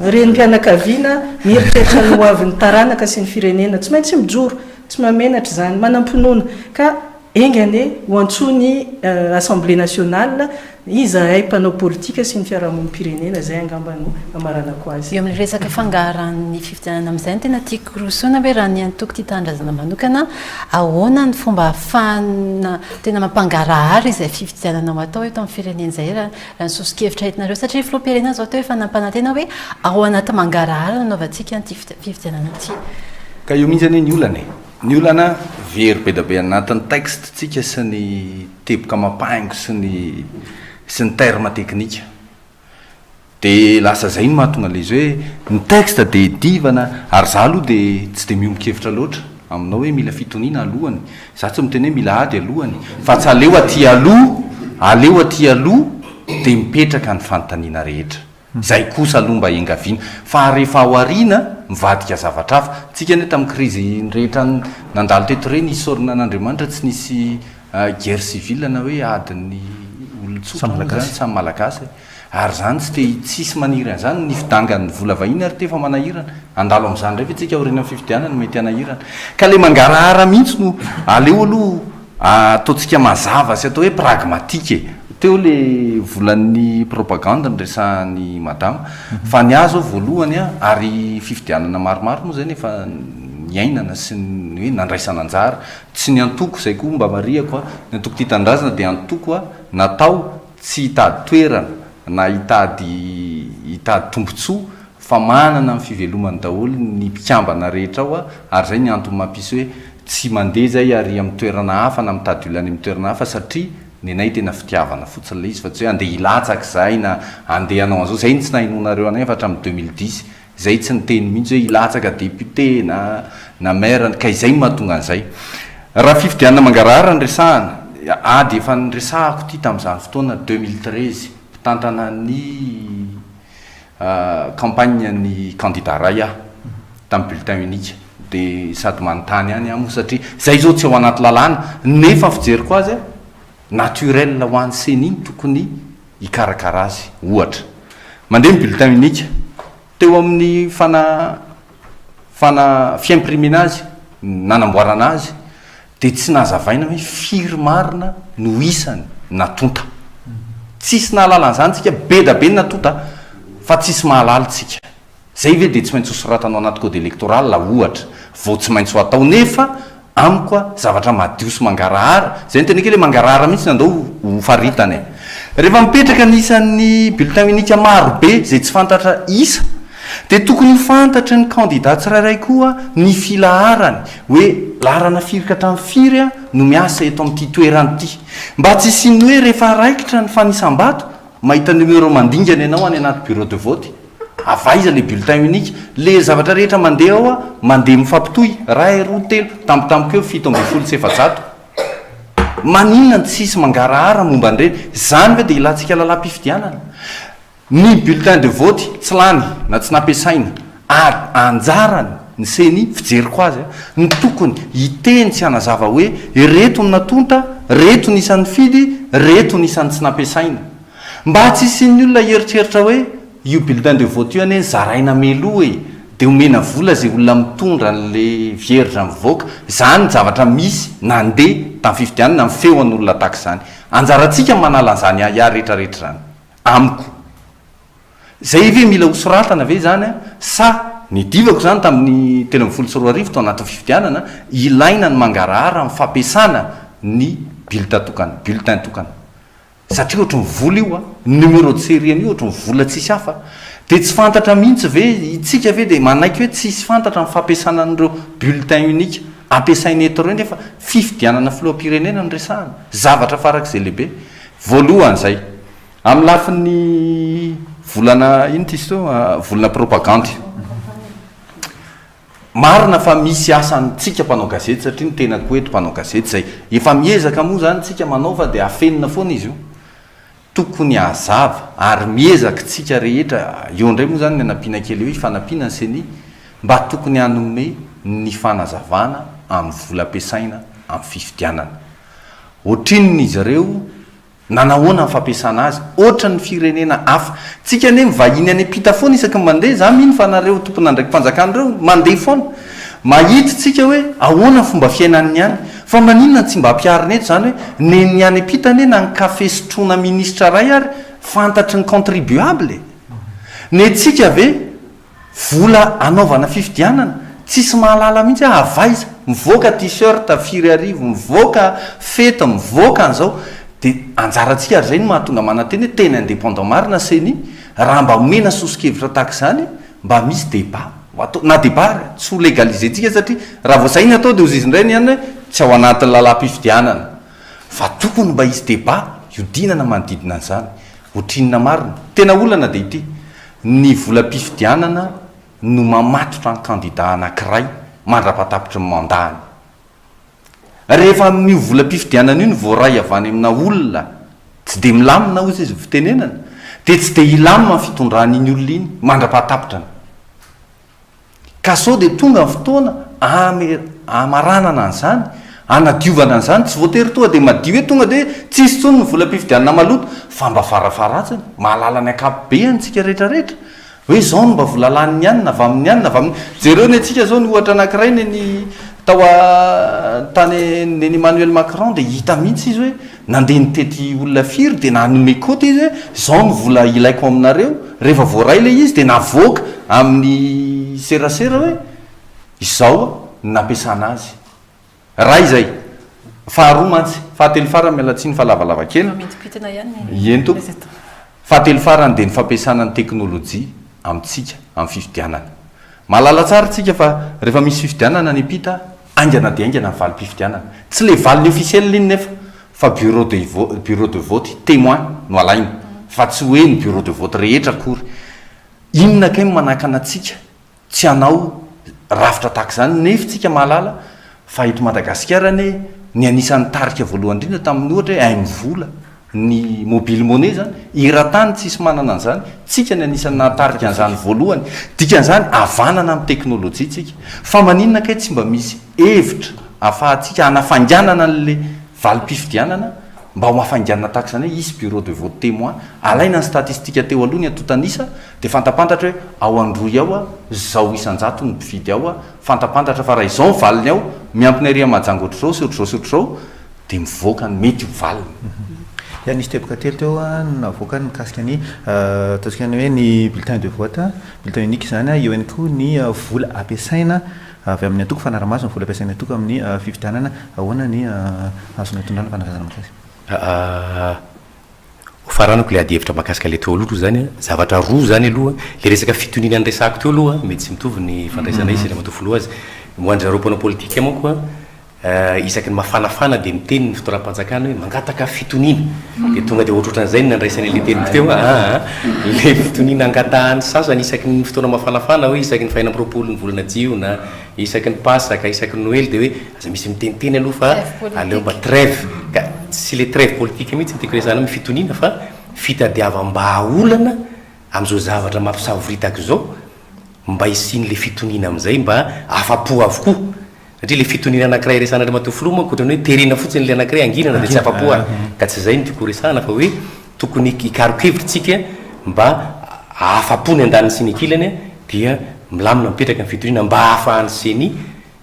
reny mpianakaviana mieritreritra ny hoavin'ny taranaka sy ny firenena tsy maintsy mijoro tsy mamenatra zany manampinoana ka engane ho antsony assemblée nationale izahay mpanao politika sy ny fiarahamon'ny pirenena zay angambano amaranako azy eo amin'ny resaka fangaran'ny fifidianana amin'izay ny tena tiako rosoana hoe raha ny antoko ty tandrazana manokana ahoana ny fomba ahafana tena mampangarahary izay fifidianana atao eto amin'ny firenena zay raha ny sosikevitra hitinareo satria filoam-pirenena zao teo efa nampanantena hoe ao anaty mangarahary nanaovantsika ty fifidianana ty ka io mihitsy anie ny olana very be da be anatin'ny texte tsika sy ny teboka mampaingo sy ny terme teknika de lasa zay no mahatonga le izy hoe ny texte de divana ary za aloha de tsy de miombokevitra loatra aminao hoe mila fitoniana alohany za tsy miteny hoe mila ady alohany fa tsy aleo aty aloha de mipetraka ny fanontaniana rehetra zay kosa aloha mba engaviana fa rehefa ao ariana mivadika zavatra hafa tsika ne tamin'ny krizy rehetra nandalo teto reny isorina an'Andriamanitra tsy nisy guerre civile na hoe adiny olontsotrazany samy malagasy ary zany tsy te tsisy manirana zany ny fidangany vola vahiny ary tefa manahirana andalo amin'izany ndray fa tsika aoriana amin'ny fifidianana mety anahirana ka le mangarahara mihitsy no aleo aloha ataontsika mazava sy atao hoe pragmatike teo le volan'ny propagande nyresan'ny madama fa ny azo voalohany ary fifidianana maromaro moa zay nefa nyainana sy ny hoe nandraisana anjara tsy ny antoko zay koa mba mariako ny antoko ty tandrazana de antoko natao tsy hitady toerana na hitady tombontsoa fa manana amin'ny fivelomany daholo ny mpikambana rehetra ao ary zay ny antony mampisy hoe tsy mandeha zay ary amin'ny toerana hafa na mitady olany amin'ny toerana hafa satria ny anay tena fitiavana fotsiny le izy fa tsy hoe andeha hilatsaka zay na andeha anao an'izao zay ny tsy nahinonareo anay fa hatramin'ny 2010 zay tsy nyteny mihitsy hoe ilatsaka député na maire ka izay mahatonga an'izay raha fifidianana mangarahara ny resahana ady efa nyresahako ty tamin'izany fotoana 2013 mpitantana ny campagne ny candidat ray aho tamin'ny bulletin unique de sady manontany any amo satria zay zao tsy ao anaty lalàna nefa fijery ko azy naturel ho an'ny seniny tokony hikarakara azy ohatra mandeha ny bulletin unique teo amin'ny fiimprimena azy nanamboarana azy de tsy nahazavaina hoe firy marina no isany natonta tsisy nahalalan'izany tsika be da be ny natonta fa tsisy mahalalytsika zay ve de tsy maintsy hosoratanao anaty code électoral la ohatra vo tsy maintsy ho atao nefa amiko a zavatra madio sy mangarahara zay ny tena kely mangarahara mihitsy nandao ho faritany rehefa mipetraka nisan'ny bulletin unique marobe zay tsy fantatra isa de tokony ho fantatry ny candidat tsirairay koa ny filaharany hoe larana firika hatramin'ny firy a no miasa eto amin'ity toeran'ity mba tsy siny hoe rehefa raikitra ny fanisam-bato mahita numero mandingana ianao any anaty bureau de vote avaiza le bulletin unique le zavatra rehetra mandeha ao a mandeha mifampitohy ray roa telo tampotampokeo 7 maninona tsisy mangarahara momba an'ireny zany hoe de ilatsika lalam-pifidianana ny bulletin de vote tsy lany na tsy nampiasaina anjarany ny seny fijeriko azy ny tokony hiteny tsy hanazava hoe reto ny natonta reto ny isan'ny fidy reto ny isan'ny tsy nampiasaina mba tsy isin'ny olona heritreritra hoe io bulletin de vote io ane zaraina meloa e de omena vola zay olona mitondra n'le vierge mivoaka zany ny zavatra misy nandeha tamin'ny fifidianana ny feo an'olona tahaka izany anjaratsika manala an'izany ia rehetrarehetra zany amiko zay ve mila hosoratana ve zany a sa ny divako zany tamin'ny 14 tao anaty fifidianana ilaina ny mangarahara ny fampiasana ny bulletin tokana satria ohatry ny vola io a numero de sérieny io ohatry ny vola tsisy hafa de tsy fantatra mihitsy ve itsika ve de manaiky hoe tsisy fantatra ny fampiasana an'ireo bulletin unique ampiasainy eto reny efa fifidianana filoam-pirenena ny resahana zavatra farak'izay lehibe voalohany zay amin'ny lafin'ny volana ino ty izy to volana propagandy marina fa misy asantsika mpanao gazety satria ny tena koeto mpanao gazety zay efa miezaka moa zany tsika manao fa de afenina foana izy io tokony azava ary miezaka tsika rehetra eo indray moa zany ny anampiana kely hoe fanampiana ny seny mba tokony hanome ny fanazavana amin'ny vola ampiasaina amin'ny fifidianana ohatrin'izy ireo nanahoana ny fampiasana azy ohatra ny firenena hafa tsika ane mivahiny any ampita foana isaky mandeha za mino fa nareo tompona ndraiky mpanjakan'ireo mandeha foana mahita tsika hoe ahoana fomba fiainan'ny any fa maninona tsy mba ampiarina eto zany hoe neny any ampita ane na ny kafe sotrona ministra ray ary fantatry ny contribuable ne tsika ve vola anaovana fifidianana tsisy mahalala mihitsy avaiza mivoaka t-shirt firy arivo mivoaka feta mivoaka an'izao de anjaratsika ary zay ny mahatonga mananteny hoe tena indépendant marina seny raha mba omena sosikevitra tahaka zany mba misy débat na débat tsy ho légaliser tsika satria raha vao zay ny atao de ozizindray ny any hoe tsy ao anatin'ny lalam-pifidianana fa tokony mba hisy débat iodinana manodidina an'izany otrinina marina tena olana de ity ny volam-pifidianana no mamatotra ny candidat anankiray mandra-patapitra ny mandahany rehefa mio volam-pifidianana io ny voaray avany amina olona tsy de milamina ozy izy fitenenana de tsy de ilamina ny fitondran'iny olona iny mandra-patapitrany ka sao de tonga ny fotoana amaranana an'izany anadiovana an'izany tsy voatery tonga de madio hoe tonga de tsisy tsony ny volam-pifidianana maloto fa mba farafaratsany mahalala ny akapobe antsika rehetrarehetra hoe zao no mba volalan'ny any na vamin'ny any na vamin'ny jereo ny atsika zao ny ohatra anankiray neny tao tany neny Emmanuel Macron de hita mihitsy izy hoe nandeha nitety olona firy de nanome kota izy hoe zao ny vola ilaiko aminareo rehefa voaray le izy de navoaka amin'ny serasera hoe izao nampiasana azy ray zay faharoa mantsy fahatelo farany mialatsiny fa lavalava kely ento fahatelo farany de ny fampiasana ny teknôlôjia amintsika amin'ny fifidianana mahalala tsara tsika fa rehefa misy fifidianana ny apita aingana de aingana ny valim-pifidianana tsy le valiny officiel iny nefa fa bureau de vote témoin no alaina fa tsy hoe ny bureau de vote rehetra akory inona kay manakana atsika tsy anao rafitra tahaka zany nefitsika mahalala fa eto Madagasikara ny anisan'ny tarika voalohany indrindra tamin'ny ohatra hoe aimivola ny mobile monnaie zany iratany tsisy manana an'izany tsika ny anisan'ny natarika an'izany voalohany dikan'izany avanana amin'ny teknôlôjia tsika fa maninona kay tsy mba misy hevitra ahafahantsika hanafanganana n'le valim-pifidianana mba ho mahafanganana tahaka zany hoe isy bureau de vote témoin alaina ny statistika teo aloha ny atotanisa dia fantapantatra hoe ao androy ao a zao isan-jato ny mpividy ao a fantapantatra fa raha izao valiny ao miampiny ary majango ohatr'izao sy ohatr'izao sy ohatr'izao dia mivoaka ny mety ho valiny ya nisy teboka telo teo a navoaka mikasika ny ataontsika ny hoe ny bulletin de vote bulletin unique zany eo ihany koa ny vola ampiasaina avy amin'ny atoko fanaramaso ny vola ampiasaina atoko amin'ny fifidianana ahoana ny azona tondrana fanazana mikasika faranako le ady hevitra mahakasika le teo aloha zany zavatra roa zany aloha le resaka fitonina ny resako teo aloha mety tsy mitovy ny fandraisana izy le matofolo azy moandrzareo mpanao politika manko isaky ny mafanafana dia miteny ny fitoram-panjakana hoe mangataka fitonina dia tonga dia ohatrohatran'izay ny nandraisany le teny teo le fitonina angatahany sasany isaky ny fotoana mafanafana hoe isaky ny faina ampiroapolo ny volana jiona isaky ny pasaka isaky ny noely dia hoe aza misy miteniteny aloha fa aleo mba trève ka tsy le trève politique mihitsy miteko resana amin'ny fitonina fa fitadiava-mba olana amin'izao zavatra mampisavoritaka izao mba hisiny le fitonina amin'izay mba afa-po avokoa satria le fitonina anankiray resana le matofilo moa koatrany hoe terena fotsiny le anankiray anginana dia tsy afa-poa ka tsy zay ny tiako resana fa hoe tokony ikarokevitritsika mba afa-pony andaniny sy ny akilany dia milamina mipetraka ny fitonina mba ahafahany seny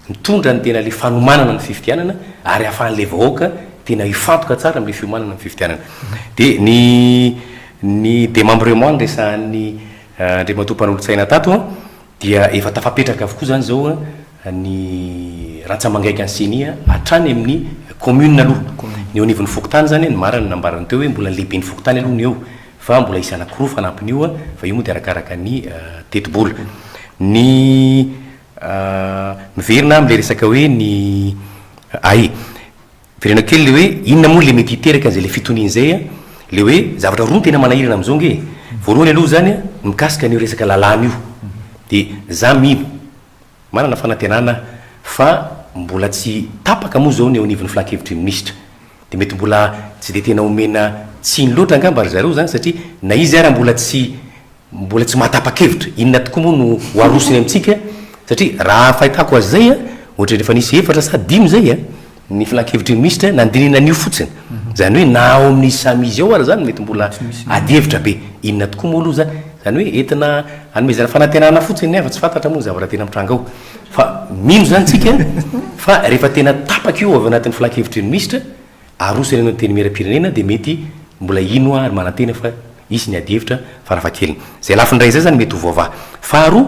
mitondra ny tena le fanomanana ny fifidianana ary ahafahan'le vahoaka tena hifantoka tsara am'le fiomanana ny fifidianana dia ny démembrement ny resahan'ny ndre matompanolo-tsaina tato dia efa tafapetraka avokoa zany zao ny rantsamangaiky any senia hatrany amin'ny commune aloha ny eo anivon'ny fokotany zany ny marany nambarany teo hoe mbola lehibe ny fokotany aloha ny eo fa mbola isy anankiroa fanampiny io fa io moa dia arakaraka ny tetibola ny miverina am'le resaka hoe ny verena kely le hoe inona moa le mety hiteraka an'izay le fitoniana zay le hoe zavatra roa tena manahirana am'izao nge voalohany aloha zany mikasika an'io resaka lalàna io dia za mino manana fanantenana fa mbola tsy tapaka moa zao ny eo anivon'ny filakevitry ministra dia mety mbola tsy dia tena omena tsiny loatra angamba ry zareo zany satria na izy ary mbola tsy mahatapa-kevitra inona tokoa moa no hoarosiny amintsika satria raha fahitako azy zay ohatra rehefa nisy efatra sa dimy zay ny filakevitry ministra nandinina an'io fotsiny zany hoe na ao amin'ny samy izy ao ary zany mety mbola adihevitra be inona tokoa moa aloha zany hoe entina anomezana fanantenana fotsiny nefa tsy fantatra moa zavatra tena mitranga ao fa mino zany tsika fa rehefa tena tapaka io avy anatin'ny filakevitry ministra arosany anao teny miara-pirenena dia mety mbola ino ary manantena fa isy ny adihevitra farafakeliny zay lafindray zay zany mety ho voavaha faharoa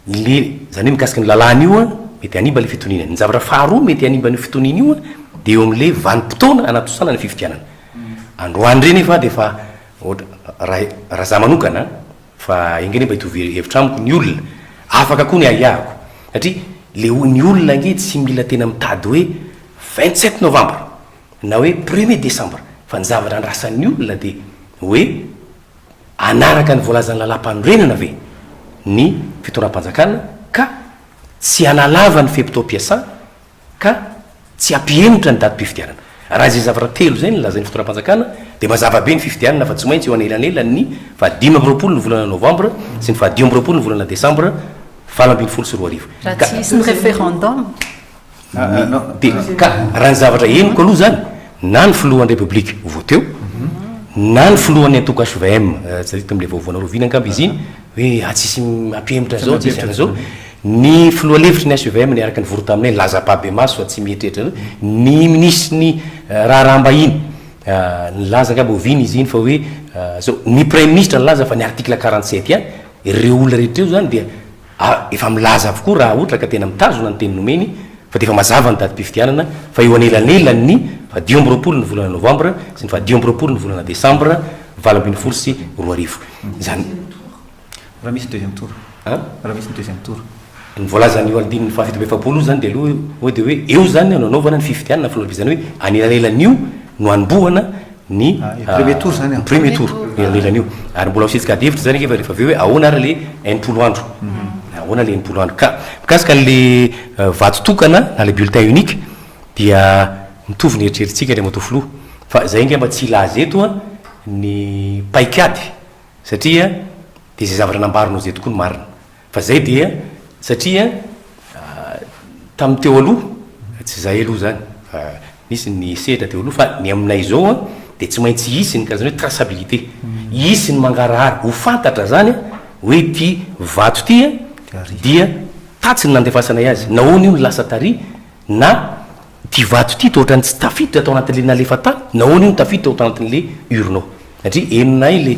le zany hoe mikasika ny lalàna io mety animba le fitonina ny zavatra faharoa mety animba ny fitonina io dia eo amin'le vanim-potoana anatosana ny fifidianana androany reny fa dia fa raha za manokana fa ingany mba hitovy hevitra amiko ny olona afaka koa ny ahiahako satria le ny olona nge tsy mila tena mitady hoe 27 novembre na hoe 1er décembre fa ny zavatra andrasan'ny olona dia hoe anaraka ny voalazany lalam-panorenana ve ny fitoram-panjakana ka tsy analava ny fepito-piasana ka tsy ampihemotra ny datim-pifidianana raha zay zavatra telo zay ny lazany fitoram-panjakana dia mazava be ny fifidianana fa tsy maintsy eo anelanelany ny fahadimy ambyroapolo ny volana novembre sy ny fahadimy ambyroapolo ny volana décembre 20 sy 2 arivo raha tsy hisy ny référendum dia ka raha ny zavatra henoko aloha zany na ny filohan'ny république voteo na ny filohan'ny antoko HVM satria tam'le vaovoana rovina angamba izy iny hoe atsisy ampihemotra zao tsisy ana zao ny filoha levitry ny HVM ny araka ny voro taminay laza-pabe maso fa tsy mietrehitra ny ministre ny raharaham-bahiny nylaza angamba oviny izy iny fa hoe zao ny premier ministre nylaza fa ny article 47 ihany ireo olona rehetra eo zany dia efa milaza avokoa raha ohatra ka tena mitazona ny teny nomeny fa dia efa mazava ny datim-pifidianana fa eo anelanelany ny fahadimy ambyroapolo ny volana novembre sy ny fahadimy ambyroapolo ny volana décembre 20 sy 2 arivo zany raha misy deuxième tour raha misy deuxième tour ny voalazany io aldiny ny fahafito efapolo zany dia aloha hoe dia hoe eo zany nanaovana ny fifidianana filoha zany hoe anelan'elan'io no anombohana ny premier tour zany premier tour elan'elan'io ary mbola hositsika adihevitra zany efa rehefa aveo hoe ahoana ary le 1 andro ahoana le enimpolo andro ka mikasika le vato tokana na le bulletin unique dia mitovy ny eritreritsika le matofilo fa zay nge mba tsy ilazy eto a ny paikady satria de zay zavatra nambarinao zay tokoa ny marina fa zay dia satria tamin'ny teo aloha tsy zay aloha zany nisy ny sehatra teo aloha fa ny aminay zao a de tsy maintsy isy ny karazany hoe traçabilité isy ny mangarahary ho fantatra zany hoe ty vato ty dia tatsy ny nandefasanay azy nahoana io ny lasa tary na ty vato ty to ohatrany tsy tafiditra atao anatin'le nalefa tany nahoana io ny tafiditra atao anatin'le urno satria eninay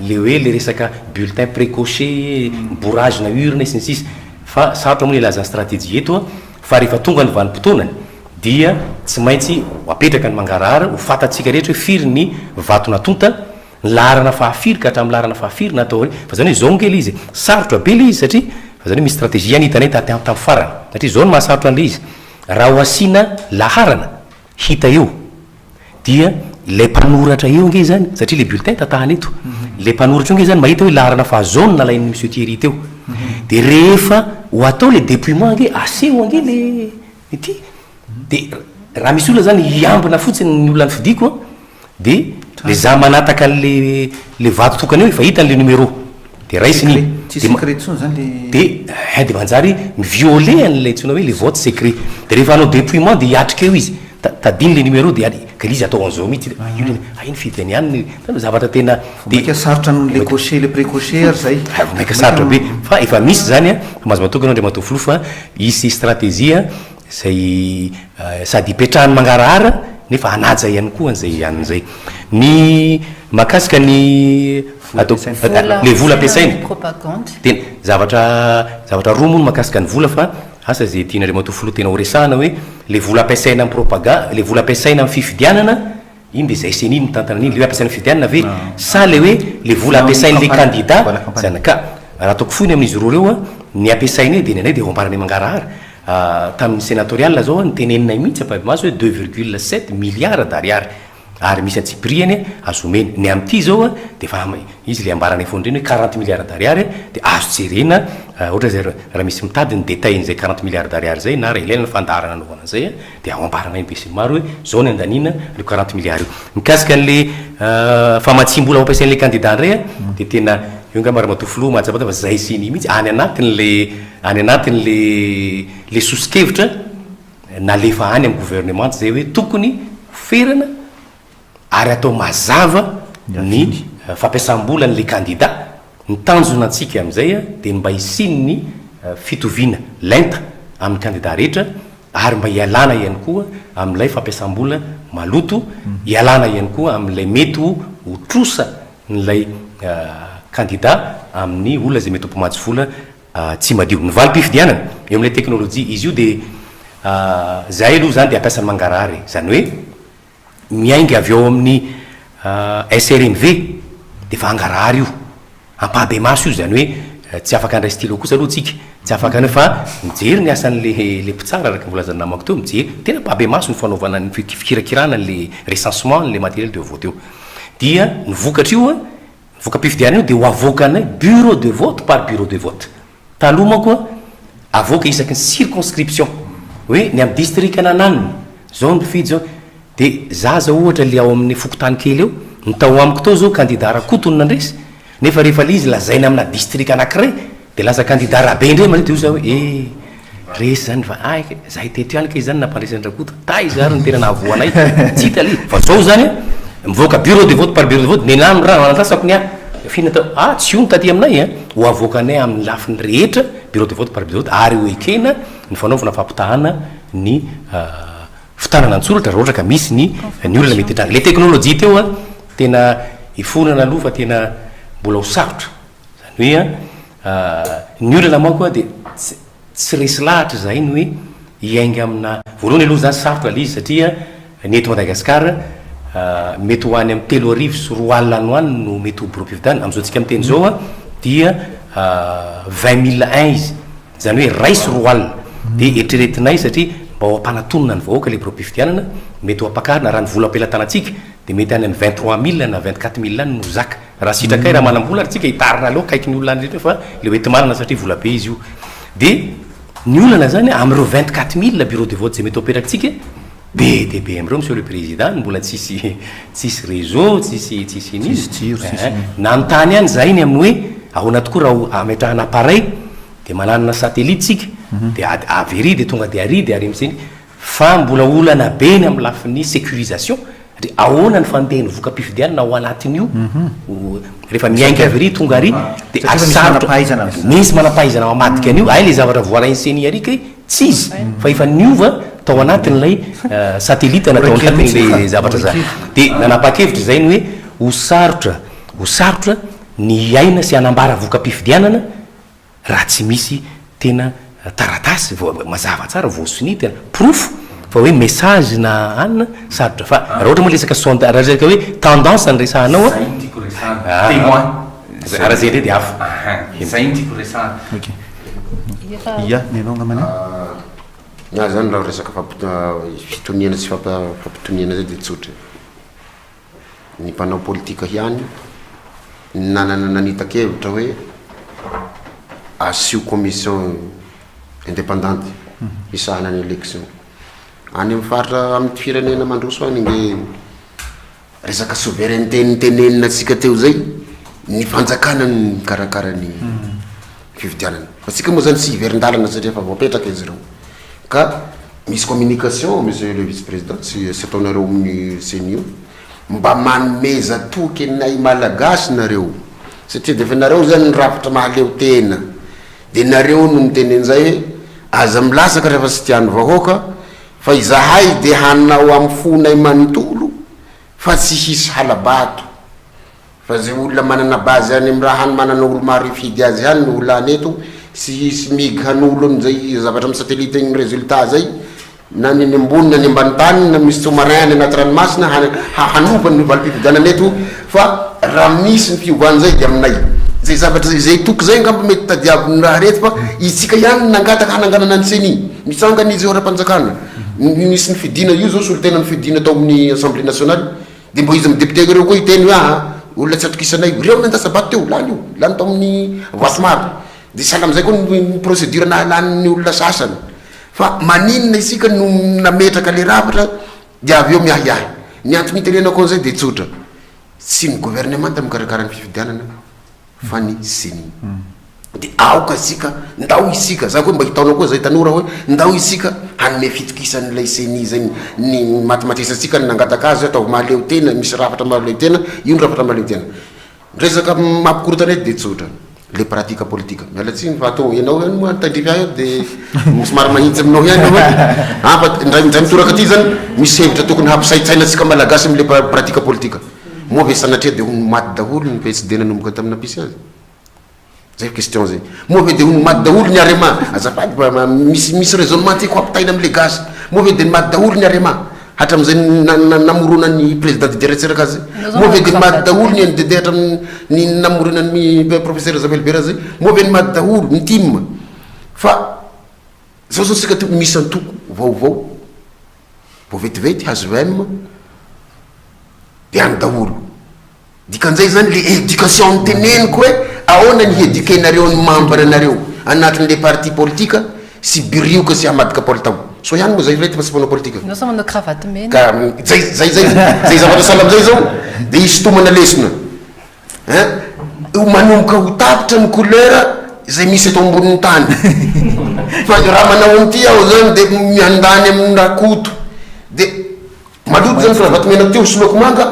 le hoe le resaka bulletin précoché bourrage na urne sy ny sisy fa sarotra moa ny ilazany stratégie eto fa rehefa tonga ny vanim-potoanany dia tsy maintsy apetraka ny mangarahara ho fatatsika rehetra hoe firy ny vato natonta ny laharana fahafiry ka hatramin'ny laharana fahafiry na atao fa zany hoe zao ngely izy sarotra be le izy satria fa zany hoe misy stratégie anitanay tamin'ny farany satria zao no mahasarotra an'le izy raha ho asiana laharana hita eo dia le mpanoratra eo nge zany satria le bulletin tatahana eto le mpanoratra eo nge zany mahita hoe laharana fahazaony nalain'ny monsieur Thierry teo de rehefa ho atao le dépouillement nge aseho ange le ty de raha misy olona zany iambina fotsiny ny olona ny fidiko de le za manataka le vato tokana eo efa hitany le numéro de raisiny de manjary miviolé an'le tsona hoe le vote secret de rehefa anao dépouillement de hiatrika eo izy tadiny le numéro de ka izy atao an'izao mihitsy iny fidiny ihany zavatra tena de sarotra le coché le précoché ary zay maika sarotra be fa efa misy zany a mahazo matokana andre matao filo fa isy stratégie zay sady ipetrahany mangarahara nefa anaja ihany koa an'zay an'zay ny mahakasika ny atao le vola ampiasaina tena zavatra roa moa no mahakasika ny vola fa asa zay tianareo matofilo tena ho resahana hoe le vola ampiasaina amin'ny propagande le vola ampiasaina amin'ny fifidianana iny de zay seniny mitantana an'iny le hoe ampiasaina fifidianana ve sa le hoe le vola ampiasain'le candidat zany ka raha ataoko foiny amin'izy roa reo a ny ampiasaina e de ny anay de hombaranay mangarahara tamin'ny sénatorial zao ny teneninay mihitsy ampabimaso hoe 2,7 milliards d'ariary ary misy antsipriany azomeny ny am'ty zao a de fa izy le ambaranay foandreny hoe 40 milliards d'ariary de azo jerena ohatra zay raha misy mitady ny détail n'zay 40 milliards d'ariary zay na raha ilaina ny fandarana anaovana zay de ao ambaranay be sy maro hoe zao ny andanina le 40 milliards io mikasika an'le famatsim-bola mampiasain'le candidat ndray de tena io nga mara matofilo mahatsapata fa zay siny mihitsy any anatin'le sosikevitra nalefa any amin'ny gouvernement zay hoe tokony ferana ary atao mazava ny fampiasam-bola n'le candidat ny tanjona antsika am'izay de mba hisiny ny fitoviana lenta amin'ny candidat rehetra ary mba hialana ihany koa amin'ilay fampiasam-bola maloto hialana ihany koa amin'ilay mety ho trosa n'lay candidat amin'ny olona zay mety hompomatsy vola tsy madio ny valim-pifidianana eo amin'ilay teknôlôjia izy io de zay aloha zany de ampiasany mangarahary zany hoe miainga avy eo amin'ny SRMV de fa angarahary io ampahabe maso io zany hoe tsy afaka andray stylo kosa aloha tsika tsy afaka any fa mijery ny asan'le mpitsara araka volazany namako teo mijery tena ampahabe maso ny fanaovana ny fikirakirana le recensement le matériel de vote io dia ny vokatra io voka-pifidiana io de ho avoakanay bureau de vote par bureau de vote taloha manko avoaka isaky ny circonscription hoe ny amin'ny district anananiny zao ny mpifidy zao de zaza ohatra le ao amin'ny fokotany kely eo ny tao amiko tao zao candidat rakotony nandresy nefa rehefa le izy lazaina amina district anankiray de lasa candidat rabe ndray manety io za hoe resy zany fa zahay teto ihany ka izy zany nampandresany rakoto ta izy ary ny tena nahavoanay tsy hita le fa zao zany mivoaka bureau de vote par bureau de vote nenano raha manantasako ny fina tao tsy io ny taty aminay ho avoakanay amin'ny lafiny rehetra bureau de vote par bureau de vote ary ho ekena ny fanaovana fampitahana ny fitanana antsoratra raha ohatra ka misy ny olona mety hitranga le teknôlôjia teo tena ifonana aloha fa tena mbola ho sarotra zany hoe ny olana manko de tsy resy lahatra zay ny hoe hiainga amina voalohany aloha zany sarotra le izy satria ny eto Madagasikara mety ho any amin'ny 3 arivo sy 4 alina any hoany no mety ho bureau-pividana am'izao tsika miteny zao dia 20,001 izy zany hoe ray sy 4 alina de eritreretinay satria mba ho ampanatonona ny vahoaka le bureau-pifidianana mety ho ampakarina raha ny vola ampelatanatsika de mety any amin'ny 23,000 na 24,000 any no zaka raha sitrakay raha manambola tsika hitarina aloha kaiky ny olona rehetra fa le oety manana satria vola be izy io de ny olana zany am'ireo 24 000 bureau de vote zay mety operatsika be de be am'ireo monsieur le président mbola tsisy réseau tsisy nanontany any zahiny amin'ny hoe ahoana tokoa raha ametrahana appareil de mananana satellite tsika de avery de tonga de ary am'izany fa mbola olana be ny amin'ny lafin'ny sécurisation de ahoana ny fandehany voka-pifidianana ao anatin'io rehefa miainga avery tonga ary de misy manampahaizana mamadika an'io ay le zavatra voalainy seny arika tsy izy fa efa niova tao anatin'lay satellite natao anatin'le zavatra zany de nanapa-kevitra zay ny hoe ho sarotra ny aina sy anambara voka-pifidianana raha tsy misy tena taratasy mazava tsara voasony tena proof fa hoe message na anina sarotra fa raha ohatra moa lesaka raha resaka hoe tendance ny resahanao raha zay ndray de hafa zay ny tiako resahana ia nenao ngamana nya zany raha resaka fitoniana sy fampitoniana zay de tsotra ny mpanao politika hiany nanita-kevitra hoe asio commission indépendante isahana ny élection any amin'ny faritra amin'ny firenena mandroso any nge resaka souveraineté nytenenina atsika teo zay ny fanjakana ny karakara ny fividianana fa tsika moa zany tsy hiverin-dalana satria fa voapetraka izy reo ka misy communication monsieur le vice président sy ataonareo amin'ny senio mba manomeza toky nay malagasy nareo satria de fa nareo zany nyrafitra mahaleo tena de nareo no mitenen'zay hoe aza milasaka rehefa sy tiany vahoaka fa izahay de hanao amin'ny fonay manontolo fa tsy hisy halabato fa zay olona manana bazy any amin'ny raha hany manana olo maro ifidy azy hany ny olany eto sy hisy migy hanolo an'zay zavatra amin'ny satellite igny résultat zay na ny ambony na ny ambany tany na misy sous-marin any anaty ranomasina hanovany ny valim-pifidianana eto fa raha misy ny fiovan'zay de aminay zay zavatra zay toky zay ngamba mety tadiaviny raha reto fa itsika ihany nangataka hananganana ny seni misangany izy ora-panjakana misy ny fidina io zao solo tena ny fidina tao amin'ny assemblée nationale de mbo izy amy député reo koa hiteny hoe olona tsy atokisanay reo nandasabato teo lany io lany tao amin'ny voasimaro de sahala amizay koa ny procédure nahalany ny olona sasany fa maninona isika no nametraka le ravatra de avy eo miahiahy ny antony mitenena koa zay de tsotra sy ny gouvernement ta mikarakara ny fifidianana fa ny seni de aoka sika ndao isika za koa mba hitaonao koa zay tanora hoe ndao isika hanome fitokisan'lay seni zay ny matematisasika ny nangataka azy atao mahaleo tena misy rafatra mahaleo tena io ny rafatra mahaleo tena resaka mampikorotanety de tsotra le pratique politique mialatsiny fa atao ianao any moa tandrify eo de somary mahitsy aminao ihany hoe fa ndray mitoraka aty zany misy hevitra tokony hampisaitsainatsika malagasy am'le pratique politique moa ve sanatria de hono maty daholo ny PSD nanomboka tamina pisy azy zay question zay moa ve de hono maty daholo ny arema azafady misy raisonnement tiako ampitaina am'le gasy moa ve de maty daholo ny arema hatram'izay namorona ny président de directeur azy moa ve de maty daholo ny NDD hatramny namorona ny professeur Isabelle Bera zay moa ve ny maty daholo ny team fa zao sika misy antoko vaovao vo vetivety HVM de any daholo dikan'izay zany le éducation nyteneniko hoe ahoana ny éduquenareo ny membre anareo anatin'le parti politique sy birioka sy hamadika politao so ihany moa zay rety fa sy mpanao politika ka zay zavatra sala amizay zao de isotomana lesona manomboka ho tapitra ny couleur zay misy eto amboniny tany fa raha manao amty aho zany de miandany amin'ny rakoto de maloto zany fa vatomena teo soloko manga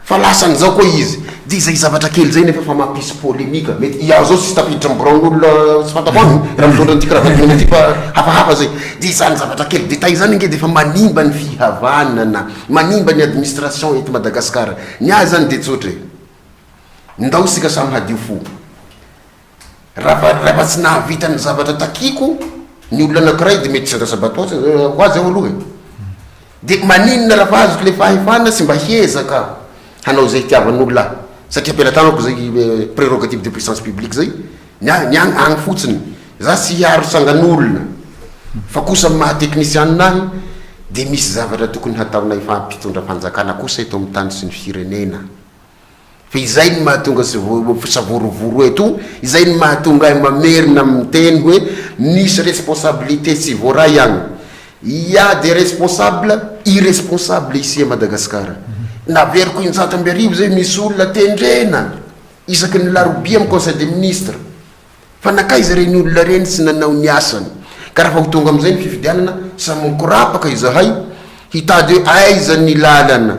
fa lasan'zao koa izy de zay zavatra kely zay nefa fa mampisy polémika mety iaho zao sy tapiditra mibron'olona sy fantakoany raha mitondra nyty karahatomena ty fa hafahafa zay de zany zavatra kely détail zany nge de fa manimba ny fihavanana manimba ny administration eto Madagasikara ny azy zany de tsotra ndao sika samy hadio fo raha tsy nahavita ny zavatra takiko ny olona anakiray de mety sandrasabato ho azy ao aloha de maninona raha fa azoko le fahefana sy mba hiezaka hanao zay hitiavan'olona satria ampelantanako zay prérogative de puissance publique zay ny agny fotsiny za sy hiaro sangan'olona fa kosa maha technicien nahy de misy zavatra tokony hataonay fampitondra fanjakana kosa eto amin'ny tany sy ny firenena fa izay ny mahatonga savorovoro eto izay ny mahatonga mamerina miteny hoe misy responsabilité sy voara ihany il y a des responsables irresponsables ici à Madagascar naveriko injato amby arivo zay misy olona tendrena isaky ny larobia amin'ny conseil des ministres fa nakaiza reny olona reny tsy nanao ny asany ka raha fa ho tonga am'izay ny fifidianana samonkorapaka izahay hitady hoe aiza ny lalana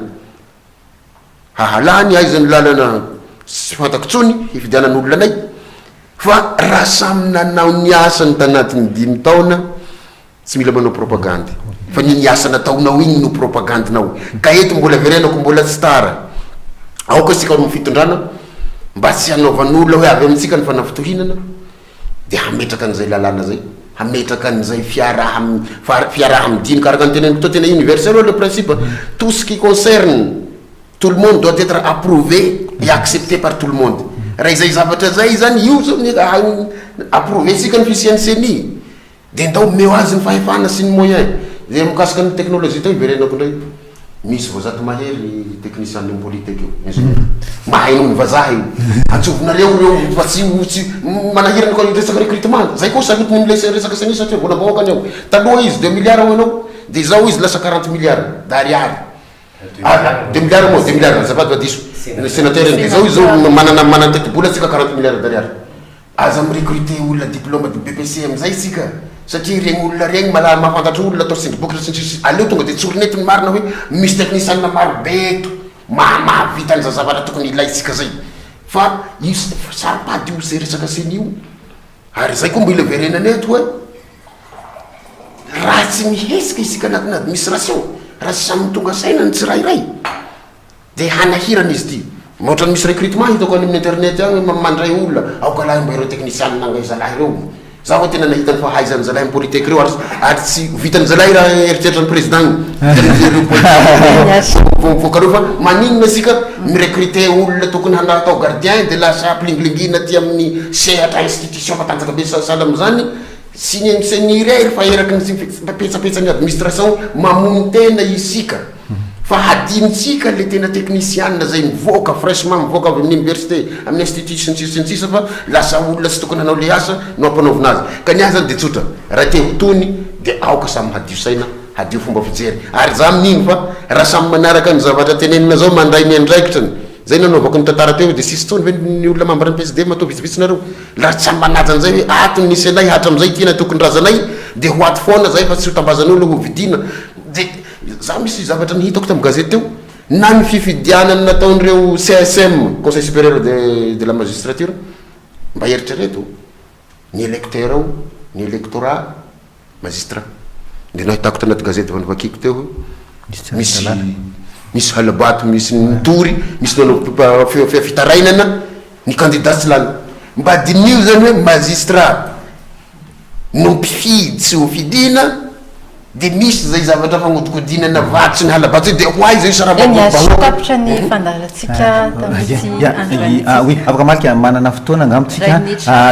hahalany aiza ny lalana sy fantako tsony hifidianan'olona anay fa raha samy nanao ny asany tanatin'ny 5 taona tsy mila manao propagandy fa ny asa nataonao igny no propagandinao ka eto mbola verenako mbola tsy tara aoka sika mifitondrana mba tsy hanaovan'olona hoe avy amintsika ny fanafitohinana de hametraka an'izay lalàna zay hametraka an'izay fiaraha midiny karaka ny teneniko tao tena universel le principe tout ce qui concerne tout le monde doit être approuvé et accepté par tout le monde raha izay zavatra zay zany io zao approuvé sika ny fisian'ny CENI de ndao meo azy ny fahefana sy ny moyen de mikasika ny teknolojia tao iverenako ndray misy voazato mahery technicien ny politique io mahay no ny vazaha io atsovinareo reo fa tsy manahirana koa resaka recrutement zay koa saluty ny resaka seni satria vola bahoakany ao taloha izy 2 milliards anao de zao izy lasa 40 milliards d'ariary 2 milliards moa 2 milliards zafato adiso sénateur de zao izy manana tetibola tsika 40 milliards d'ariary aza mirecruter olona diplôme de BPC am'izay sika satria regny olona regny mahafantatra olona atao sindriboky aleo tonga de tsorinety ny marina hoe misy technicienne maro be eto mahavita an'za zavatra tokony ilaitsika zay fa saripady io zay resaka seny io ary zay koa mbola verenany eto hoe raha tsy mihesika isika anatin'ny administration raha tsy samy tonga sainany tsirairay de hanahirana izy ty mohatra ny misy recrutement hitako any amin'ny internet agny mandray olona aoka lahy mba ireo technicien nangay zalahy reo za hoe tena nahitany fahaizany zalahy amin'ny politique reo ary tsy vitany zalahy raha eritreritran'ny président vokareo fa maninona sika mirecruter olona tokony hanatao gardien de lasa plinglingina ty amin'ny sehatra institution matanjaka be sala am'zany signy fa eraky ny petsapetsany administration mamono tena isika fa hadinitsika le tena technicienne zay mivoaka fraîchement mivoaka avy amin'ny université amin'ny institution sisa fa lasa olona tsy tokony hanao le asa no ampanaovina azy ka ny azy zany de tsotra raha te hotony de aoka samy hadio saina hadio fomba fijery ary za amin'iny fa raha samy manaraka ny zavatra tenenina zao mandray miandraikitrany zay nanaovako ny tantara teo de sisy tsony ve ny olona mambara ny PSD matao vitsivitsinareo laha tsy samy manaja an'izay hoe atony nisy anay hatra am'izay tiana tokony razanay de ho aty foana zay fa tsy ho tambazan'olo ho vidina de za misy zavatra ny hitako tamy gazety teo na ny fifidianany nataon'ireo CSM conseil supérieur de la magistrature mba eritrereto ny électeur ao ny électorat magistrat de nao hitako tanaty gazety vanivakiko teo misy halabato misy nitory misy nanao fitarainana ny candidat tsy lany mba dinio zany hoe magistrat no mpifidy tsy ho fidina de misy zay zavatra fagnodikodinana vatsy ny halabato de hoay zay sarabapitra ny fandaratsika oui afaka malika manana fotoana angamitsika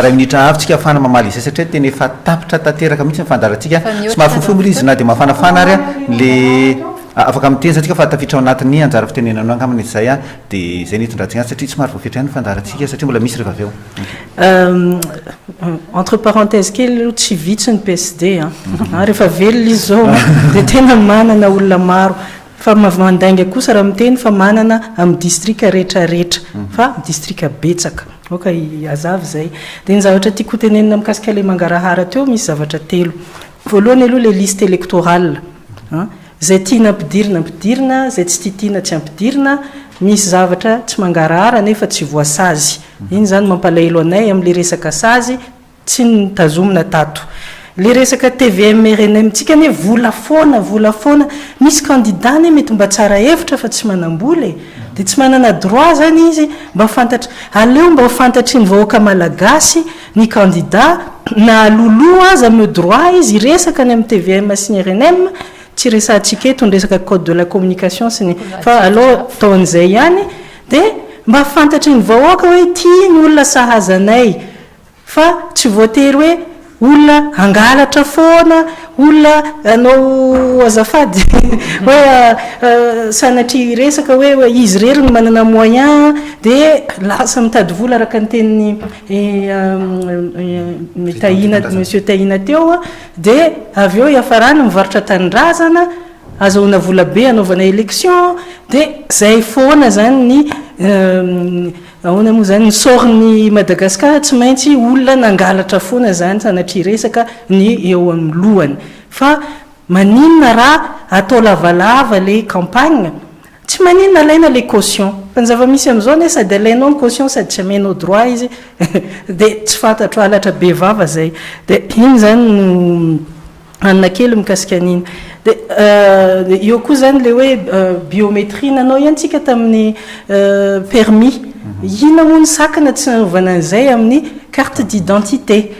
ray minitra avy tsika afana mamaly izay satria tena efa tapitra tanteraka mihitsy ny fandaratsika somary fofomory izy na de mafanafana ary le afaka miteny satria fa tafitra ao anatin'ny anjara fitenenanao angamany zay de zay netondrantsika satria somary voafetra ny fandaratsika satria mbola misy rehefa avy eo entre parenthèse kely aloha tsy vitsy ny PSD rehefa velona izy zao de tena manana olona maro fa mandainga kosa raha miteny fa manana amin'ny district rehetrarehetra fa district betsaka oka azavy zay de ny zavatra tiako tenenina mikasika le mangarahara teo misy zavatra telo voalohany aloha le liste électorale zay tiana ampidirina zay tsy tiana tsy ampidirina misy zavatra tsy mangarahara nefa tsy voasazy iny zany mampalahelo anay am'le resaka sazy tsy nitazomina tato le resaka TVM RNM tsika ne vola foana misy candidat ne mety mba tsara hevitra fa tsy manambola de tsy manana droit zany izy mba fantatra aleo mba fantatry ny vahoaka malagasy ny candidat na loloa aza me droit izy resaka ny amin'ny TVM sy ny RNM tsy resantsika eto ny resaka code de la communication sy ny fa aloha taon'izay ihany de mba fantatry ny vahoaka hoe tia ny olona sahazanay fa tsy voatery hoe olona angalatra foana olona anao azafady hoe sanatry resaka hoe izy rery no manana moyen de lasa mitady vola araka ny teniny tahina monsieur tahina teo a de avy eo iafarany mivarotra tanindrazana azahoana vola be anaovana élection de zay foana zany ny ahoana moa zany ny sorny Madagasikara tsy maintsy olona nangalatra foana zany sanatria resaka ny eo amin'ny lohany fa maninona raha atao lavalava le campagne tsy maninona alaina le caution fa ny zava-misy am'izao ne sady alainao ny caution sady tsy amainao droit izy de tsy fantatro alatra be vava zay de iny zany no anna kely mikasika an'iny de eo koa zany le hoe biométrie nanao iantsika tamin'ny permis ina moa ny sakana tsy nanaovana an'izay amin'ny carte d'identité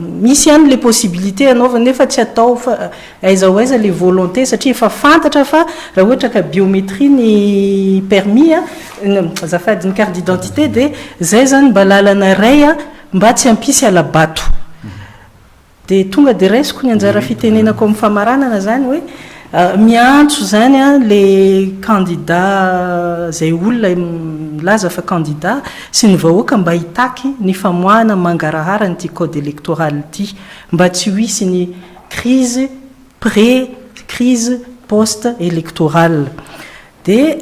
misy ihany le possibilité anaovana nefa tsy atao fa aiza ho aiza le volonté satria efa fantatra fa raha ohatra ka biométrie ny permis azafady ny carte d'identité de zay zany mba lalana ray a mba tsy hampisy alabato de tonga de raisiko ny anjara fitenenako amin'ny famaranana zany hoe miantso zany a le candidat zay olona milaza fa candidat sy ny vahoaka mba hitaky ny famoahana mangarahara nyty code électoral ty mba tsy ho isy ny crise pré crise post électorale de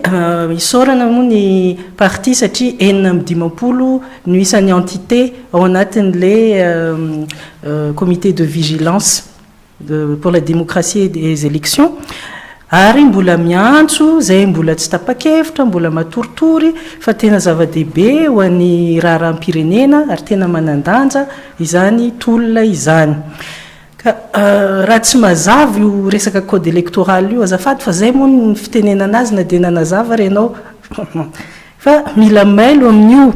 isorana moa ny parti satria enina amin'ny dimampolo no isan'ny entité ao anatin'le comité de vigilance pour la démocratie et des élections ary mbola miantso zay mbola tsy tapa-kevitra mbola matoritory fa tena zava-dehibe ho an'ny raharam-pirenena ary tena manandanja izany tolona izany ka raha tsy mazava io resaka code électoral io azafady fa zay moa ny fitenenana azy na de nanazava renao fa mila mailo amin'io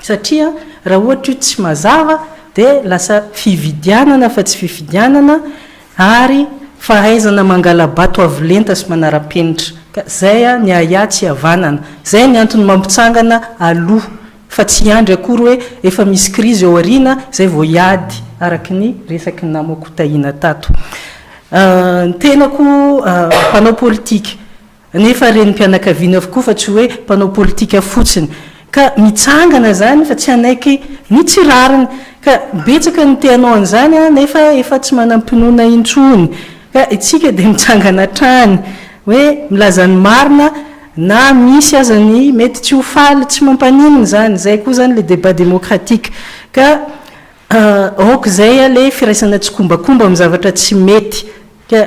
satria raha ohatra io tsy mazava de lasa fividianana fa tsy fividianana ary fahaizana mangalabato avilenta sy manara-penitra ka zay a ny aya tsy havanana zay ny antony mampitsangana aloha fa tsy andry akory hoe efa misy crise eo arina zay vao iady araky ny resaky ny namako tahina tato ny tenako mpanao politika nefa reny mpianakaviana avokoa fa tsy hoe mpanao politika fotsiny ka mitsangana zany fa tsy anaiky ny tsirariny ka betsaka ny teanao an'izany a nefa efa tsy manampinoana intsony ka itsika de mitsangana trany hoe milazany marina na misy azany mety tsy ho faly tsy mampanininy zany zay koa zany le débat démocratique ka aoka zay a le firaisana tsy kombakomba amin'ny zavatra tsy mety ka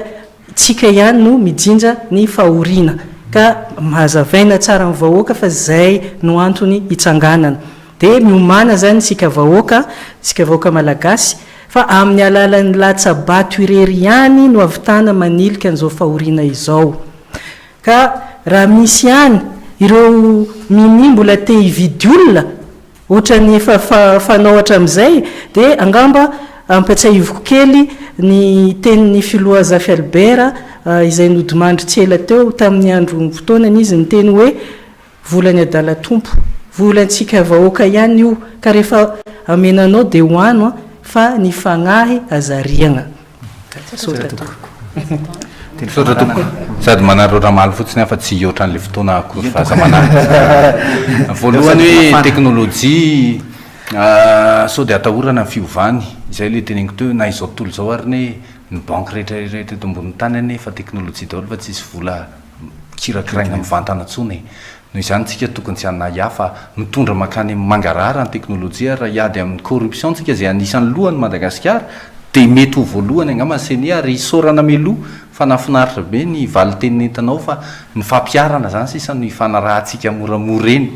tsika ihany no mijinja ny fahoriana ka mahazavaina tsara ny vahoaka fa zay no antony hitsanganana de miomana zany sika vahoaka malagasy fa amin'ny alalan'ny latsabato irery ihany no avitana manilika an'izao fahoriana izao ka raha misy ihany ireo mini mbola te hividy olona ohatra ny efa fanao hatram'izay de angamba ampatsiahivoko kely ny tenin'ny filoha Zafy Albert izay nodimandry tsy ela teo tamin'ny andro fotoanany izy ny teny hoe volany adala tompo volantsika vahoaka ihany io ka rehefa amenanao de hoano fa ny fagnahy azariana sotra toko sady manareo ramaly fotsiny afa tsy ohatran'le fotoana akory fahazamanana voalohany hoe teknôlôjia sao de atahorana ny fiovany izay le teneniko teo na izao tontolo zao ary ne ny banque rehetrarehetra eto ambony tany ane fa teknôlôjia daholo fa tsisy vola kirakiraina mivantana tsony noho izany tsika tokony tsy anay hafa mitondra makany mangarara ny teknôlôjia raha iady amin'ny corruption tsika zay anisan'ny lohany Madagasikara de mety ho voalohany angamaseny ary isorana meloha fa nafinaritra be ny valy teninentanao fa ny fampiarana zany sisa ny fanarahantsika moramora eny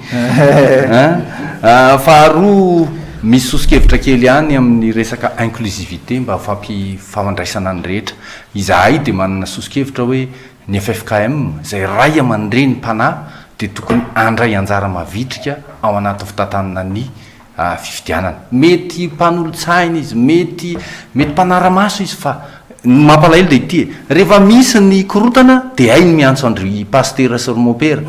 faharoa misy sosikevitra kely ihany amin'ny resaka inclusivité mba famandraisana ny rehetra izahay de manana sosikevitra hoe ny FFKM zay ray aman-dreny mpanahy de tokony andray anjara mavitrika ao anaty fitantanana ny fifidianana mety mpanolo-tsaina izy mety mpanaramaso izy fa mampalahelo de ity rehefa misy ny korotana de hay ny miantso andry pasteur sy romopera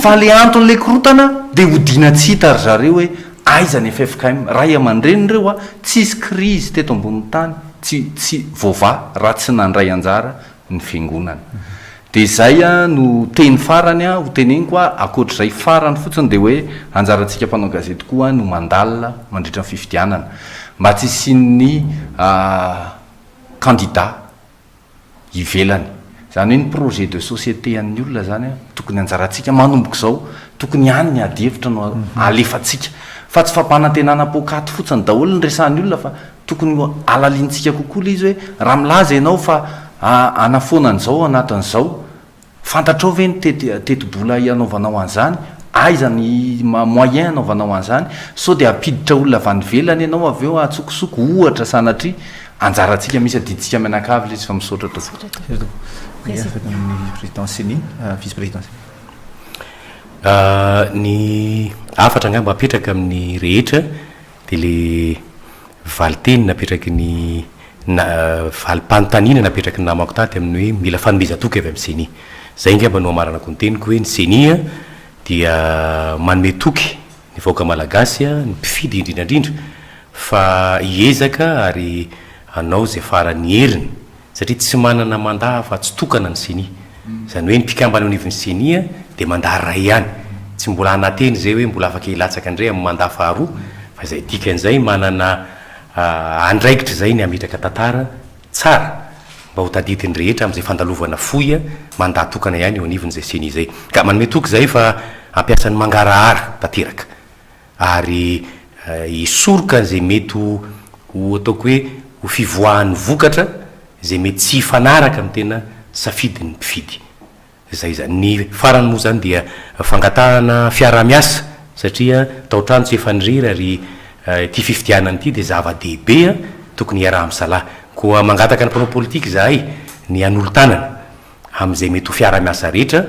fa le anton'le korotana de hodina tsy hita ry zareo hoe aiza ny FFKM ray aman-dreny reo a tsisy crise teto ambony tany tsy vova raha tsy nandray anjara ny fiangonana de zay a no teny farany a ho teneny koa akoatr'izay farany fotsiny de hoe anjarantsika mpanao gazety koa no mandalina mandritra ny fifidianana mba tsy isian'ny candidat ivelany zany hoe ny projet de société an'ny olona zany a tokony anjarantsika manomboka zao tokony ihany ny adihevitra no alefatsika fa tsy fampanantenana pokaty fotsiny daholo ny resahan'ny olona fa tokony alaliantsika kokoa le izy hoe raha milaza ianao fa anafonan'izao anatin'izao fantatrao ve ny tetibola ianaovanao an'izany aiza ny moyen anaovanao an'izany sao de apiditra olona vanivelany ianao avy eo atsokosoko ohatra sanatria anjarantsika misy adiditsika mianakavy le izy fa misaotra président Seni vice président ny afatra angamba apetraka amin'ny rehetra de le valiteny napetraky ny valim-panontaniana napetraky ny namako taty amin'ny hoe mila fanomezatoky avy amin'ny seni zay ngamba no amaranako ny teniko hoe ny senia dia manome toky ny vahoaka malagasy a ny mpifidy indrindrandrindra fa hiezaka ary anao zay farany heriny satria tsy manana mandat fa tsy tokana ny seni zany hoe ny mpikambana anivon'ny senia de mandat ray ihany tsy mbola anateny zay hoe mbola afaka ilatsaka indray amin'ny mandat faharoa fa zay dikan'izay manana andraikitra zay ny ametraka tantara tsara mba ho taditiny rehetra am'izay fandalovana foya mandat tokana ihany eo anivon'zay seni zay ka manome toky zay fa ampiasan'ny mangarahara tanteraka ary isoroka zay mety ho ataoko hoe ho fivoahan'ny vokatra zay mety tsy hifanaraka amin'ny tena safidiny mpifidy zay zany ny farany moa zany dia fangatahana fiarah-miasa satria taotrano tsy efa niriry ary ty fifidianany ity de zava-dehibea tokony iaraha am'salahy koa mangataka ny mpanao politika zahay ny an'olo-tanana am'izay mety ho fiarah-miasa rehetra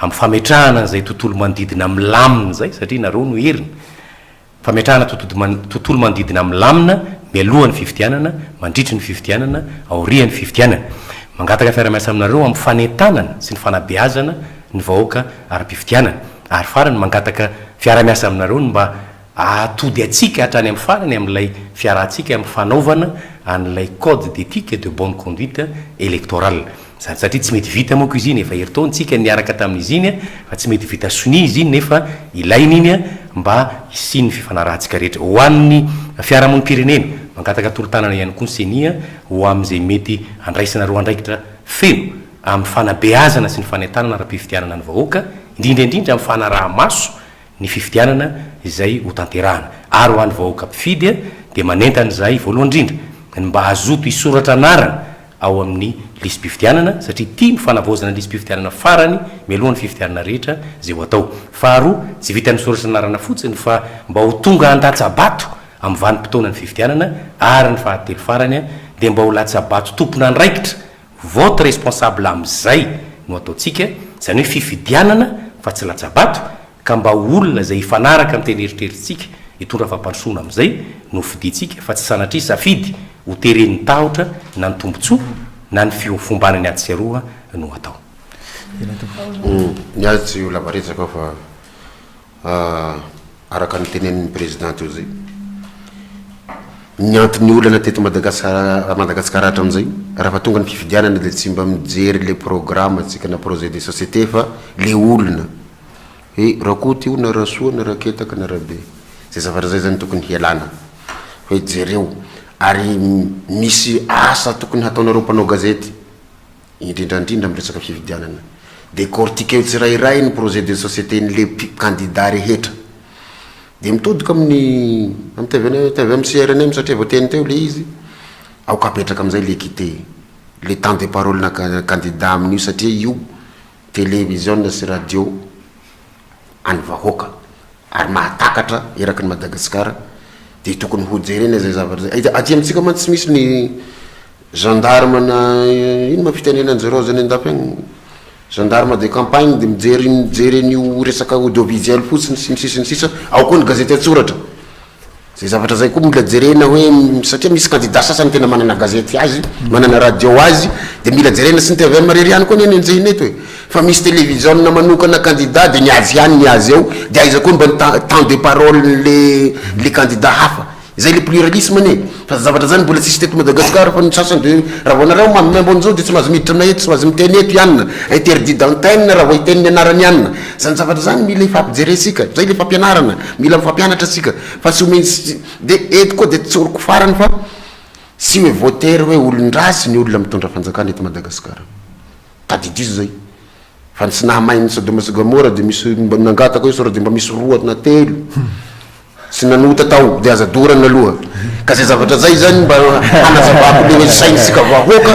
amin'ny fametrahana zay tontolo manodidina amin'ny lamina zay satria nareo no heriny fametrahana tontolo manodidina amin'ny lamina mialohan'ny fifidianana mandritry ny fifidianana aorian'ny fifidianana mangataka fiarah-miasa aminareo amin'ny fanentanana sy ny fanabeazana ny vahoaka ara-pifidianana ary farany mangataka fiarah-miasa aminareo ny mba atody atsika hatrany amin'ny farany amin'ilay fiarahantsika amin'ny fanaovana an'ilay code d'éthique et de bonne conduite électorale zany satria tsy mety vita moako izy iny efa heritaontsika niaraka tamin'izy iny fa tsy mety vita soni izy iny nefa ilaina iny mba isiny fifanarahantsika rehetra ho an'ny fiarahamonim-pirenena mangataka tolo-tanana ihany koa ny senia ho am'izay mety andraisanareo andraikitra feno amin'ny fanabeazana sy ny fanentanana raha-pifidianana ny vahoaka indrindraindrindra amin'ny fanaraha-maso ny fifidianana izay ho tanterahana ary ho an'ny vahoaka mpifidy de manentany zay voalohany indrindra mba azoto isoratra anarana ao amin'ny lisy mpifidianana satria tia mifanavozana lisy mpifidianana farany mialohan'ny fifidianana rehetra zay ho atao faharoa tsy vita ny soratra anarana fotsiny fa mba ho tonga an-datsabato amin'ny vanim-potoana ny fifidianana ary ny fahatelo farany de mba ho latsabato tompona andraikitra vote responsable am'izay no ataotsika zany hoe fifidianana fa tsy latsabato ka mba olona zay hifanaraka amin'ny teny eritreritsika hitondra fampandrosoana am'izay no fiditsika fa tsy sanatria safidy ho teren'ny tahotra na ny tombontsoa na ny fombanany ady sy aroa no atao ny azy tsy ho lavaretsaka fa araka ny tenen'ny présidente io zay ny antony olana teto madagasikara hatram'izay raha fa tonga ny fifidianana de tsy mba mijery le programme atsika na projet de société fa le olona hoe raha koa ty olona raha soa na raha ketaka na raha be zay zavatra zay zany tokony hialana hoe jereo ary misy asa tokony hataonareo mpanao gazety indrindrandrindra miresaka fifidianana de cortikeo tsirairay ny projet de société nyle candidat rehetra de mitodika amin'ny tv amin'ny CRNM satria voateny teo le izy aoka apetraka am'izay l'équité le temps de parole na candidat amin'io satria io télévision sy radio any vahoaka ary mahatakatra eraky ny Madagasikara de tokony ho jerena zay zavatra zay aty amitsika man tsy misy ny gendarme na ino mafitenenany zareo zany andafy agny gendarme de campagne de mijery an'io resaka audiovisuel fotsiny sy ny sisa ny sisa ao koa ny gazety atsoratra zay zavatra zay koa mila jerena hoe satria misy candidat sasany tena manana gazety azy manana radio azy de mila jerena sy ny TV mariry ihany koa ny enjehineto hoe fa misy télévision na manokana candidat de niazy ihany niazy eo de aiza koa mba temps de parole le candidat hafa zay le pluralisme ne fa zavatra zany mbola tsisy teto Madagascar fa ny sasany de raha voanareo mamembon'izao de tsy mahazo miditra aminay eto tsy mahazo miteny eto ianina interdit d'antenne raha voa iteniny anarany ianina zany zavatra zany mila ifampijeresika zay le fampianarana mila mifampianatra asika fa tsy omeny de eto koa de tsoroko farany fa sy hoe voatery hoe olondrasy ny olona mitondra fanjakana eto Madagascar tadidiso zay fa tsy nahamay Sodoma sy Gomora de misy nangataka hoe sora de mba misy roa na telo sy nanota tao de aza dorana aloha ka zay zavatra zay zany mba hanazavako le hoe saintsika vahoaka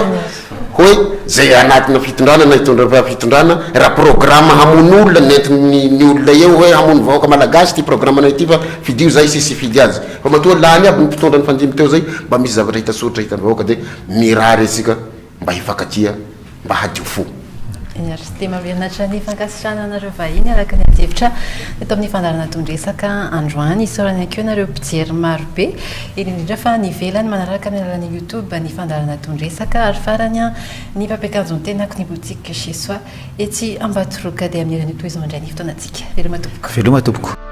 hoe zay anatina fitondrana na hitondra fitondrana raha programme hamono olona nentin'ny olona eo hoe hamono vahoaka malagasy ty programme anay ty fa fidio zay sisy fidy azy fa matoa lany aby mpitondra ny fanjimy teo zay mba misy zavatra hita soratra hitany vahoaka de mirary asika mba hifankatia mba hadio fo sy te mahavianatra ny fankasitrana anareo vahiny araka ny adevitra eto amin'ny fandarana tondresaka androany isorany akeo nareo mpijery maro be indrindra fa nivelany manaraka amin'ny alalan'ny YouTube ny fandarana tondresaka ary farany ny mpampiakanjo ny tenako ny boutique chez soi ety Ambatoroka dia amin'ny ireny toy izao indray ny fotoanantsika veloma tompoko